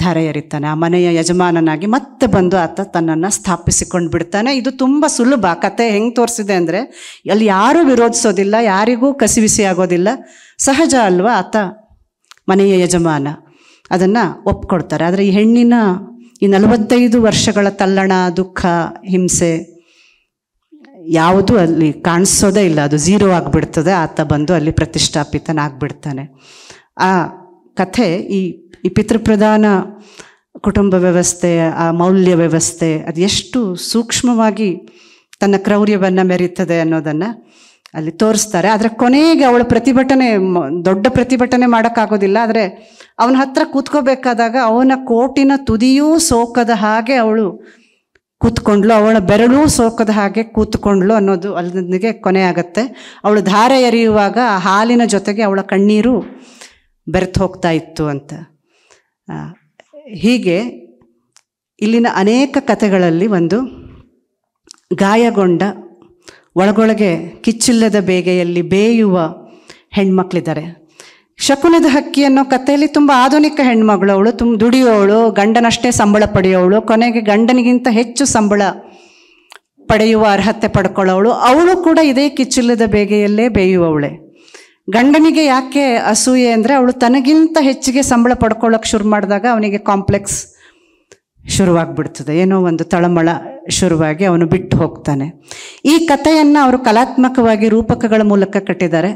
ಧಾರೆ ಎರಿತಾನೆ. ಆ ಮನೆಯ ಯಜಮಾನನಾಗಿ ಮತ್ತೆ ಬಂದು ಆತ ತನ್ನನ್ನು ಸ್ಥಾಪಿಸಿಕೊಂಡು ಬಿಡ್ತಾನೆ. ಇದು ತುಂಬ ಸುಲಭ. ಕತೆ ಹೆಂಗೆ ತೋರಿಸಿದೆ ಅಂದರೆ ಅಲ್ಲಿ ಯಾರೂ ವಿರೋಧಿಸೋದಿಲ್ಲ, ಯಾರಿಗೂ ಕಸಿವಿಸಿ ಆಗೋದಿಲ್ಲ, ಸಹಜ ಅಲ್ವಾ. ಆತ ಮನೆಯ ಯಜಮಾನ, ಅದನ್ನು ಒಪ್ಕೊಡ್ತಾರೆ. ಆದರೆ ಈ ಹೆಣ್ಣಿನ ಈ 45 ವರ್ಷಗಳ ತಲ್ಲಣ, ದುಃಖ, ಹಿಂಸೆ ಯಾವುದೂ ಅಲ್ಲಿ ಕಾಣಿಸೋದೇ ಇಲ್ಲ, ಅದು ಝೀರೋ ಆಗಿಬಿಡ್ತದೆ. ಆತ ಬಂದು ಅಲ್ಲಿ ಪ್ರತಿಷ್ಠಾಪಿತನಾಗ್ಬಿಡ್ತಾನೆ. ಆ ಕಥೆ ಈ ಪಿತೃಪ್ರಧಾನ ಕುಟುಂಬ ವ್ಯವಸ್ಥೆ, ಆ ಮೌಲ್ಯ ವ್ಯವಸ್ಥೆ ಅದು ಎಷ್ಟು ಸೂಕ್ಷ್ಮವಾಗಿ ತನ್ನ ಕ್ರೌರ್ಯವನ್ನು ಮೆರೀತದೆ ಅನ್ನೋದನ್ನು ಅಲ್ಲಿ ತೋರಿಸ್ತಾರೆ. ಆದರೆ ಕೊನೆಗೆ ಅವಳ ಪ್ರತಿಭಟನೆ, ದೊಡ್ಡ ಪ್ರತಿಭಟನೆ ಮಾಡೋಕ್ಕಾಗೋದಿಲ್ಲ. ಆದರೆ ಅವನ ಹತ್ರ ಕೂತ್ಕೋಬೇಕಾದಾಗ ಅವನ ಕೋಟಿನ ತುದಿಯೂ ಸೋಕದ ಹಾಗೆ ಅವಳು ಕೂತ್ಕೊಂಡ್ಲು, ಅವಳ ಬೆರಳೂ ಸೋಕದ ಹಾಗೆ ಕೂತ್ಕೊಂಡ್ಲು ಅನ್ನೋದು ಅಲ್ಲಿಗೆ ಕೊನೆ ಆಗತ್ತೆ. ಅವಳು ಧಾರೆ ಎರೆಯುವಾಗ ಆ ಹಾಲಿನ ಜೊತೆಗೆ ಅವಳ ಕಣ್ಣೀರು ಬೆರೆತು ಹೋಗ್ತಾ ಇತ್ತು ಅಂತ. ಹೀಗೆ ಇಲ್ಲಿನ ಅನೇಕ ಕಥೆಗಳಲ್ಲಿ ಒಂದು ಗಾಯಗೊಂಡ, ಒಳಗೊಳಗೆ ಕಿಚ್ಚಿಲ್ಲದ ಬೇಗೆಯಲ್ಲಿ ಬೇಯುವ ಹೆಣ್ಮಕ್ಳಿದ್ದಾರೆ. ಶಕುನದ ಹಕ್ಕಿ ಅನ್ನೋ ಕಥೆಯಲ್ಲಿ ತುಂಬ ಆಧುನಿಕ ಹೆಣ್ಮಗಳು, ಅವಳು ತುಂಬ ದುಡಿಯೋವಳು, ಗಂಡನಷ್ಟೇ ಸಂಬಳ ಪಡೆಯೋವಳು, ಕೊನೆಗೆ ಗಂಡನಿಗಿಂತ ಹೆಚ್ಚು ಸಂಬಳ ಪಡೆಯುವ ಅರ್ಹತೆ ಪಡ್ಕೊಳ್ಳೋವಳು. ಅವಳು ಕೂಡ ಇದೇ ಕಿಚ್ಚಿಲ್ಲದ ಬೇಗೆಯಲ್ಲೇ ಬೇಯುವವಳೆ. ಗಂಡನಿಗೆ ಯಾಕೆ ಅಸೂಯೆ ಅಂದರೆ ಅವಳು ತನಗಿಂತ ಹೆಚ್ಚಿಗೆ ಸಂಬಳ ಪಡ್ಕೊಳ್ಳೋಕೆ ಶುರು ಮಾಡಿದಾಗ ಅವನಿಗೆ ಕಾಂಪ್ಲೆಕ್ಸ್ ಶುರುವಾಗ್ಬಿಡ್ತದೆ, ಏನೋ ಒಂದು ತಳಮಳ ಶುರುವಾಗಿ ಅವನು ಬಿಟ್ಟು ಹೋಗ್ತಾನೆ. ಈ ಕಥೆಯನ್ನು ಅವರು ಕಲಾತ್ಮಕವಾಗಿ ರೂಪಕಗಳ ಮೂಲಕ ಕಟ್ಟಿದ್ದಾರೆ.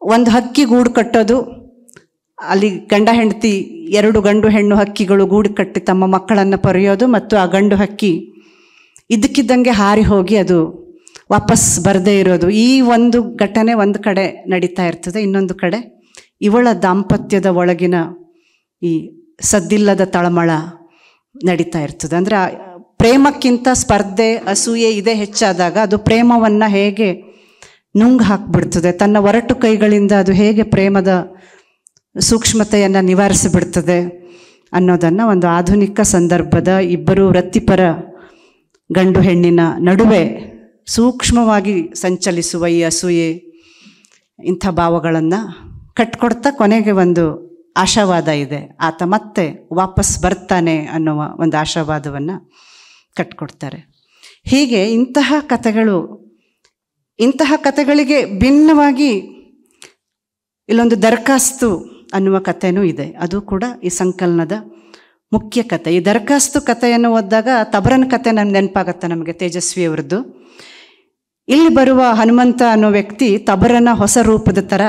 ಒಂದು ಹಕ್ಕಿ ಗೂಡು ಕಟ್ಟೋದು, ಅಲ್ಲಿ ಗಂಡ ಹೆಂಡತಿ 2 ಗಂಡು ಹೆಣ್ಣು ಹಕ್ಕಿಗಳು ಗೂಡು ಕಟ್ಟಿ ತಮ್ಮ ಮಕ್ಕಳನ್ನು ಪೊರೆಯೋದು, ಮತ್ತು ಆ ಗಂಡು ಹಕ್ಕಿ ಇದ್ದಕ್ಕಿದ್ದಂಗೆ ಹಾರಿ ಹೋಗಿ ಅದು ವಾಪಸ್ ಬರದೇ ಇರೋದು. ಈ ಒಂದು ಘಟನೆ ಒಂದು ಕಡೆ ನಡೀತಾ ಇರ್ತದೆ, ಇನ್ನೊಂದು ಕಡೆ ಇವಳ ದಾಂಪತ್ಯದ ಒಳಗಿನ ಈ ಸದ್ದಿಲ್ಲದ ತಳಮಳ ನಡೀತಾ ಇರ್ತದೆ. ಅಂದರೆ ಪ್ರೇಮಕ್ಕಿಂತ ಸ್ಪರ್ಧೆ, ಅಸೂಯೆ ಇದೇ ಹೆಚ್ಚಾದಾಗ ಅದು ಪ್ರೇಮವನ್ನು ಹೇಗೆ ನುಂಗು ಹಾಕಿಬಿಡ್ತದೆ, ತನ್ನ ಒರಟು ಕೈಗಳಿಂದ ಅದು ಹೇಗೆ ಪ್ರೇಮದ ಸೂಕ್ಷ್ಮತೆಯನ್ನು ನಿವಾರಿಸಿಬಿಡ್ತದೆ ಅನ್ನೋದನ್ನು ಒಂದು ಆಧುನಿಕ ಸಂದರ್ಭದ ಇಬ್ಬರು ವೃತ್ತಿಪರ ಗಂಡು ಹೆಣ್ಣಿನ ನಡುವೆ ಸೂಕ್ಷ್ಮವಾಗಿ ಸಂಚಲಿಸುವ ಈ ಅಸೂಯೆ, ಇಂಥ ಭಾವಗಳನ್ನು ಕಟ್ಕೊಡ್ತಾ ಕೊನೆಗೆ ಒಂದು ಆಶಾವಾದ ಇದೆ, ಆತ ಮತ್ತೆ ವಾಪಸ್ ಬರ್ತಾನೆ ಅನ್ನುವ ಒಂದು ಆಶಾವಾದವನ್ನು ಕಟ್ಕೊಡ್ತಾರೆ. ಹೀಗೆ ಇಂತಹ ಕಥೆಗಳಿಗೆ ಭಿನ್ನವಾಗಿ ಇಲ್ಲೊಂದು ದರಖಾಸ್ತು ಅನ್ನುವ ಕಥೆನೂ ಇದೆ. ಅದು ಕೂಡ ಈ ಸಂಕಲನದ ಮುಖ್ಯ ಕಥೆ. ಈ ದರಖಾಸ್ತು ಕಥೆಯನ್ನು ಓದಿದಾಗ ತಬರನ ಕಥೆ ನಮ್ಗೆ ನೆನಪಾಗತ್ತೆ ನಮಗೆ, ತೇಜಸ್ವಿಯವರದ್ದು. ಇಲ್ಲಿ ಬರುವ ಹನುಮಂತ ಅನ್ನೋ ವ್ಯಕ್ತಿ ತಬರನ ಹೊಸ ರೂಪದ ಥರ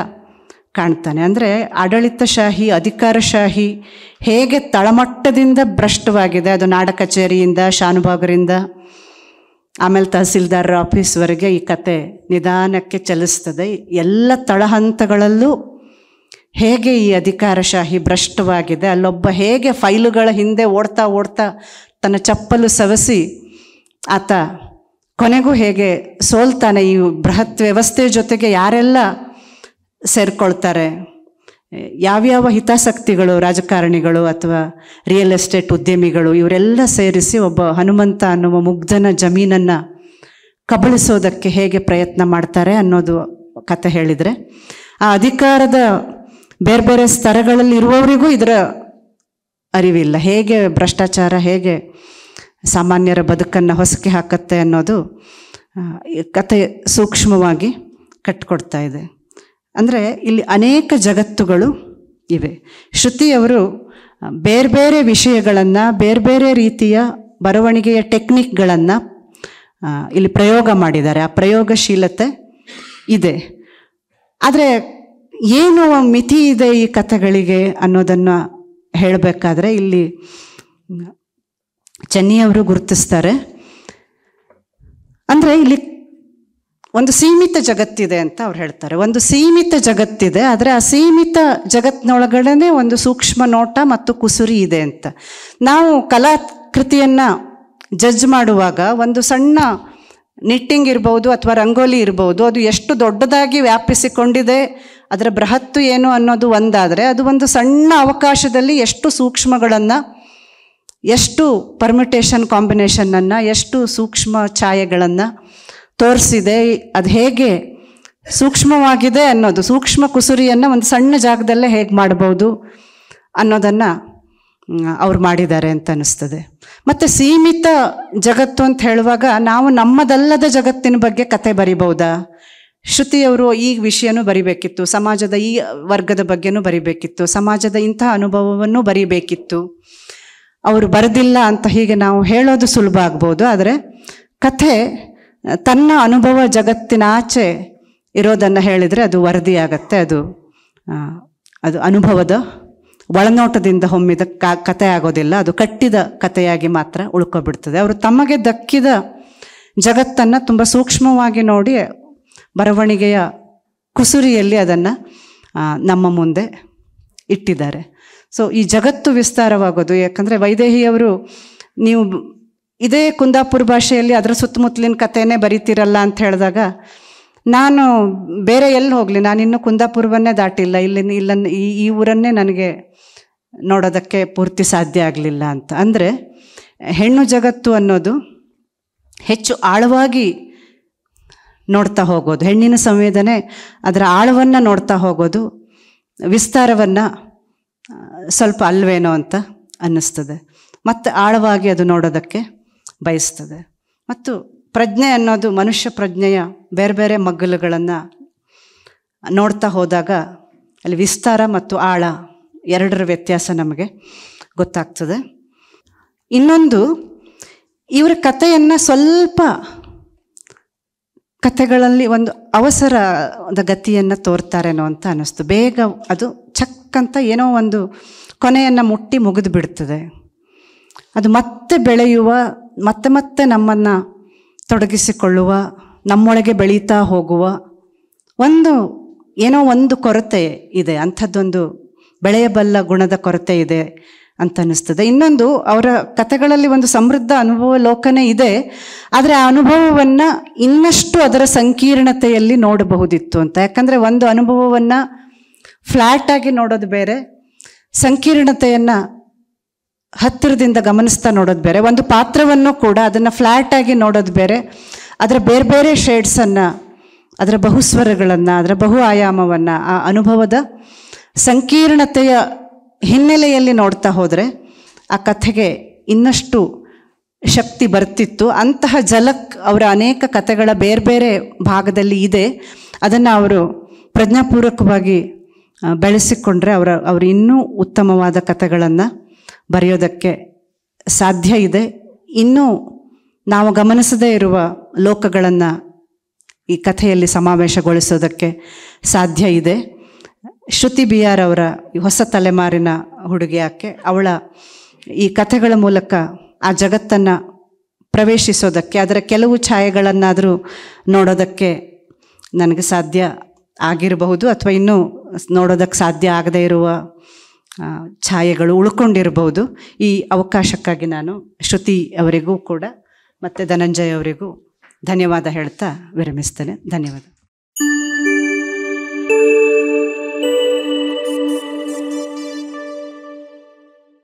ಕಾಣ್ತಾನೆ. ಅಂದರೆ ಆಡಳಿತಶಾಹಿ, ಅಧಿಕಾರಶಾಹಿ ಹೇಗೆ ತಳಮಟ್ಟದಿಂದ ಭ್ರಷ್ಟವಾಗಿದೆ, ಅದು ನಾಡ ಕಚೇರಿಯಿಂದ, ಶಾನುಭಾಗರಿಂದ, ಆಮೇಲೆ ತಹಸೀಲ್ದಾರರ ಆಫೀಸ್ವರೆಗೆ ಈ ಕತೆ ನಿಧಾನಕ್ಕೆ ಚಲಿಸ್ತದೆ. ಎಲ್ಲ ತಳಹಂತಗಳಲ್ಲೂ ಹೇಗೆ ಈ ಅಧಿಕಾರಶಾಹಿ ಭ್ರಷ್ಟವಾಗಿದೆ, ಅಲ್ಲೊಬ್ಬ ಹೇಗೆ ಫೈಲುಗಳ ಹಿಂದೆ ಓಡ್ತಾ ತನ್ನ ಚಪ್ಪಲು ಸವಸಿ ಆತ ಕೊನೆಗೂ ಹೇಗೆ ಸೋಲ್ತಾನೆ, ಈ ಬೃಹತ್ ವ್ಯವಸ್ಥೆ ಜೊತೆಗೆ ಯಾರೆಲ್ಲ ಸೇರ್ಕೊಳ್ತಾರೆ, ಯಾವ್ಯಾವ ಹಿತಾಸಕ್ತಿಗಳು, ರಾಜಕಾರಣಿಗಳು ಅಥವಾ ರಿಯಲ್ ಎಸ್ಟೇಟ್ ಉದ್ಯಮಿಗಳು ಇವರೆಲ್ಲ ಸೇರಿಸಿ ಒಬ್ಬ ಹನುಮಂತ ಅನ್ನುವ ಮುಗ್ಧನ ಜಮೀನನ್ನು ಕಬಳಿಸೋದಕ್ಕೆ ಹೇಗೆ ಪ್ರಯತ್ನ ಮಾಡ್ತಾರೆ ಅನ್ನೋದು ಕತೆ ಹೇಳಿದರೆ, ಆ ಅಧಿಕಾರದ ಬೇರೆ ಬೇರೆ ಸ್ತರಗಳಲ್ಲಿ ಇರುವವರಿಗೂ ಇದರ ಅರಿವಿಲ್ಲ. ಹೇಗೆ ಭ್ರಷ್ಟಾಚಾರ ಹೇಗೆ ಸಾಮಾನ್ಯರ ಬದುಕನ್ನು ಹೊಸಕಿ ಹಾಕತ್ತೆ ಅನ್ನೋದು ಕತೆ ಸೂಕ್ಷ್ಮವಾಗಿ ಕಟ್ಟಿಕೊಡ್ತಾ ಇದೆ. ಅಂದರೆ ಇಲ್ಲಿ ಅನೇಕ ಜಗತ್ತುಗಳು ಇವೆ. ಶ್ರುತಿಯವರು ಬೇರೆ ಬೇರೆ ವಿಷಯಗಳನ್ನು, ಬೇರೆ ಬೇರೆ ರೀತಿಯ ಬರವಣಿಗೆಯ ಟೆಕ್ನಿಕ್ಗಳನ್ನು ಇಲ್ಲಿ ಪ್ರಯೋಗ ಮಾಡಿದ್ದಾರೆ. ಆ ಪ್ರಯೋಗಶೀಲತೆ ಇದೆ. ಆದರೆ ಏನು ಮಿತಿ ಇದೆ ಈ ಕಥೆಗಳಿಗೆ ಅನ್ನೋದನ್ನು ಹೇಳಬೇಕಾದ್ರೆ ಇಲ್ಲಿ ಚೆನ್ನಿಯವರು ಗುರುತಿಸ್ತಾರೆ. ಅಂದರೆ ಇಲ್ಲಿ ಒಂದು ಸೀಮಿತ ಜಗತ್ತಿದೆ ಅಂತ ಅವ್ರು ಹೇಳ್ತಾರೆ. ಒಂದು ಸೀಮಿತ ಜಗತ್ತಿದೆ, ಆದರೆ ಆ ಸೀಮಿತ ಜಗತ್ತಿನೊಳಗಡೆ ಒಂದು ಸೂಕ್ಷ್ಮ ನೋಟ ಮತ್ತು ಕುಸುರಿ ಇದೆ ಅಂತ. ನಾವು ಕಲಾಕೃತಿಯನ್ನು ಜಡ್ಜ್ ಮಾಡುವಾಗ ಒಂದು ಸಣ್ಣ ನಿಟ್ಟಿಂಗ್ ಇರ್ಬೋದು ಅಥವಾ ರಂಗೋಲಿ ಇರ್ಬೋದು, ಅದು ಎಷ್ಟು ದೊಡ್ಡದಾಗಿ ವ್ಯಾಪಿಸಿಕೊಂಡಿದೆ, ಅದರ ಬೃಹತ್ತು ಏನು ಅನ್ನೋದು ಒಂದಾದರೆ, ಅದು ಒಂದು ಸಣ್ಣ ಅವಕಾಶದಲ್ಲಿ ಎಷ್ಟು ಸೂಕ್ಷ್ಮಗಳನ್ನು, ಎಷ್ಟು ಪರ್ಮಿಟೇಷನ್ ಕಾಂಬಿನೇಷನನ್ನು, ಎಷ್ಟು ಸೂಕ್ಷ್ಮ ಛಾಯೆಗಳನ್ನು ತೋರಿಸಿದೆ, ಅದು ಹೇಗೆ ಸೂಕ್ಷ್ಮವಾಗಿದೆ ಅನ್ನೋದು, ಸೂಕ್ಷ್ಮ ಕುಸುರಿಯನ್ನು ಒಂದು ಸಣ್ಣ ಜಾಗದಲ್ಲೇ ಹೇಗೆ ಮಾಡ್ಬೋದು ಅನ್ನೋದನ್ನು ಅವ್ರು ಮಾಡಿದ್ದಾರೆ ಅಂತ ಅನ್ನಿಸ್ತದೆ. ಮತ್ತು ಸೀಮಿತ ಜಗತ್ತು ಅಂತ ಹೇಳುವಾಗ ನಾವು ನಮ್ಮದಲ್ಲದ ಜಗತ್ತಿನ ಬಗ್ಗೆ ಕತೆ ಬರಿಬಹುದಾ? ಶ್ರುತಿಯವರು ಈ ವಿಷಯನೂ ಬರಿಬೇಕಿತ್ತು, ಸಮಾಜದ ಈ ವರ್ಗದ ಬಗ್ಗೆನೂ ಬರಿಬೇಕಿತ್ತು, ಸಮಾಜದ ಇಂಥ ಅನುಭವವನ್ನು ಬರಿಬೇಕಿತ್ತು, ಅವರು ಬರೆದಿಲ್ಲ ಅಂತ ಹೀಗೆ ನಾವು ಹೇಳೋದು ಸುಲಭ ಆಗ್ಬೋದು. ಆದರೆ ಕಥೆ ತನ್ನ ಅನುಭವ ಜಗತ್ತಿನ ಆಚೆ ಇರೋದನ್ನು ಹೇಳಿದರೆ ಅದು ವರದಿಯಾಗತ್ತೆ. ಅದು ಅನುಭವದ ಒಳನೋಟದಿಂದ ಹೊಮ್ಮಿದ ಕತೆ ಆಗೋದಿಲ್ಲ, ಅದು ಕಟ್ಟಿದ ಕಥೆಯಾಗಿ ಮಾತ್ರ ಉಳ್ಕೊಬಿಡ್ತದೆ. ಅವರು ತಮಗೆ ದಕ್ಕಿದ ಜಗತ್ತನ್ನು ತುಂಬ ಸೂಕ್ಷ್ಮವಾಗಿ ನೋಡಿ ಬರವಣಿಗೆಯ ಕುಸುರಿಯಲ್ಲಿ ಅದನ್ನು ನಮ್ಮ ಮುಂದೆ ಇಟ್ಟಿದ್ದಾರೆ. ಸೊ ಈ ಜಗತ್ತು ವಿಸ್ತಾರವಾಗೋದು, ಯಾಕಂದರೆ ವೈದೇಹಿಯವರು ನೀವು ಇದೇ ಕುಂದಾಪುರ ಭಾಷೆಯಲ್ಲಿ ಅದರ ಸುತ್ತಮುತ್ತಲಿನ ಕಥೆನೇ ಬರೀತಿರಲ್ಲ ಅಂತ ಹೇಳಿದಾಗ, ನಾನು ಬೇರೆ ಎಲ್ಲಿ ಹೋಗಲಿ, ನಾನಿನ್ನೂ ಕುಂದಾಪುರವನ್ನೇ ದಾಟಿಲ್ಲ, ಇಲ್ಲ ಈ ಊರನ್ನೇ ನನಗೆ ನೋಡೋದಕ್ಕೆ ಪೂರ್ತಿ ಸಾಧ್ಯ ಆಗಲಿಲ್ಲ ಅಂತ. ಅಂದರೆ ಹೆಣ್ಣು ಜಗತ್ತು ಅನ್ನೋದು ಹೆಚ್ಚು ಆಳವಾಗಿ ನೋಡ್ತಾ ಹೋಗೋದು, ಹೆಣ್ಣಿನ ಸಂವೇದನೆ ಅದರ ಆಳವನ್ನು ನೋಡ್ತಾ ಹೋಗೋದು, ವಿಸ್ತಾರವನ್ನು ಸ್ವಲ್ಪ ಅಲ್ವೇನೋ ಅಂತ ಅನ್ನಿಸ್ತದೆ. ಮತ್ತು ಆಳವಾಗಿ ಅದು ನೋಡೋದಕ್ಕೆ ಬಯಸ್ತದೆ. ಮತ್ತು ಪ್ರಜ್ಞೆ ಅನ್ನೋದು ಮನುಷ್ಯ ಪ್ರಜ್ಞೆಯ ಬೇರೆ ಬೇರೆ ಮಗ್ಗಲುಗಳನ್ನು ನೋಡ್ತಾ ಹೋದಾಗ ಅಲ್ಲಿ ವಿಸ್ತಾರ ಮತ್ತು ಆಳ ಎರಡರ ವ್ಯತ್ಯಾಸ ನಮಗೆ ಗೊತ್ತಾಗ್ತದೆ. ಇನ್ನೊಂದು, ಇವರ ಕಥೆಯನ್ನು ಸ್ವಲ್ಪ ಕಥೆಗಳಲ್ಲಿ ಒಂದು ಅವಸರದ ಗತಿಯನ್ನು ತೋರ್ತಾರೇನೋ ಅಂತ ಅನ್ನಿಸ್ತು. ಬೇಗ ಅದು ಚಕ್ಕಂತ ಏನೋ ಒಂದು ಕೊನೆಯನ್ನು ಮುಟ್ಟಿ ಮುಗಿದು ಬಿಡ್ತದೆ. ಅದು ಮತ್ತೆ ಬೆಳೆಯುವ, ಮತ್ತೆ ನಮ್ಮನ್ನು ತೊಡಗಿಸಿಕೊಳ್ಳುವ, ನಮ್ಮೊಳಗೆ ಬೆಳೀತಾ ಹೋಗುವ ಏನೋ ಒಂದು ಕೊರತೆ ಇದೆ, ಅಂಥದ್ದೊಂದು ಬೆಳೆಯಬಲ್ಲ ಗುಣದ ಕೊರತೆ ಇದೆ ಅಂತ ಅನ್ನಿಸ್ತದೆ. ಇನ್ನೊಂದು, ಅವರ ಕಥೆಗಳಲ್ಲಿ ಒಂದು ಸಮೃದ್ಧ ಅನುಭವ ಲೋಕನೇ ಇದೆ, ಆದರೆ ಆ ಅನುಭವವನ್ನು ಇನ್ನಷ್ಟು ಅದರ ಸಂಕೀರ್ಣತೆಯಲ್ಲಿ ನೋಡಬಹುದಿತ್ತು ಅಂತ. ಯಾಕಂದರೆ ಒಂದು ಅನುಭವವನ್ನು ಫ್ಲ್ಯಾಟಾಗಿ ನೋಡೋದು ಬೇರೆ, ಸಂಕೀರ್ಣತೆಯನ್ನು ಹತ್ತಿರದಿಂದ ಗಮನಿಸ್ತಾ ನೋಡೋದು ಬೇರೆ. ಒಂದು ಪಾತ್ರವನ್ನು ಕೂಡ ಅದನ್ನು ಫ್ಲ್ಯಾಟಾಗಿ ನೋಡೋದು ಬೇರೆ, ಅದರ ಬೇರೆ ಬೇರೆ ಶೇಡ್ಸನ್ನು, ಅದರ ಬಹುಸ್ವರಗಳನ್ನು, ಅದರ ಬಹು ಆಯಾಮವನ್ನು, ಆ ಅನುಭವದ ಸಂಕೀರ್ಣತೆಯ ಹಿನ್ನೆಲೆಯಲ್ಲಿ ನೋಡ್ತಾ ಹೋದರೆ ಆ ಕಥೆಗೆ ಇನ್ನಷ್ಟು ಶಕ್ತಿ ಬರ್ತಿತ್ತು. ಅಂತಹ ಝಲಕ್ ಅವರ ಅನೇಕ ಕಥೆಗಳ ಬೇರೆ ಬೇರೆ ಭಾಗದಲ್ಲಿ ಇದೆ. ಅದನ್ನು ಅವರು ಪ್ರಜ್ಞಾಪೂರ್ವಕವಾಗಿ ಬೆಳೆಸಿಕೊಂಡ್ರೆ ಅವರು ಇನ್ನೂ ಉತ್ತಮವಾದ ಕಥೆಗಳನ್ನು ಬರೆಯೋದಕ್ಕೆ ಸಾಧ್ಯ ಇದೆ. ಇನ್ನೂ ನಾವು ಗಮನಿಸದೇ ಇರುವ ಲೋಕಗಳನ್ನು ಈ ಕಥೆಯಲ್ಲಿ ಸಮಾವೇಶಗೊಳಿಸೋದಕ್ಕೆ ಸಾಧ್ಯ ಇದೆ. ಶ್ರುತಿ ಬಿ ಆರ್ ಅವರ ಹೊಸ ತಲೆಮಾರಿನ ಹುಡುಗಿ ಆಕೆ, ಅವಳ ಈ ಕಥೆಗಳ ಮೂಲಕ ಆ ಜಗತ್ತನ್ನು ಪ್ರವೇಶಿಸೋದಕ್ಕೆ, ಅದರ ಕೆಲವು ಛಾಯೆಗಳನ್ನಾದರೂ ನೋಡೋದಕ್ಕೆ ನನಗೆ ಸಾಧ್ಯ ಆಗಿರಬಹುದು, ಅಥವಾ ಇನ್ನೂ ನೋಡೋದಕ್ಕೆ ಸಾಧ್ಯ ಆಗದೇ ಇರುವ ಛಾಯೆಗಳು ಉಳ್ಕೊಂಡಿರಬಹುದು. ಈ ಅವಕಾಶಕ್ಕಾಗಿ ನಾನು ಶ್ರುತಿ ಅವರಿಗೂ ಕೂಡ ಮತ್ತು ಧನಂಜಯ್ ಅವರಿಗೂ ಧನ್ಯವಾದ ಹೇಳ್ತಾ ವಿರಮಿಸ್ತೇನೆ. ಧನ್ಯವಾದ.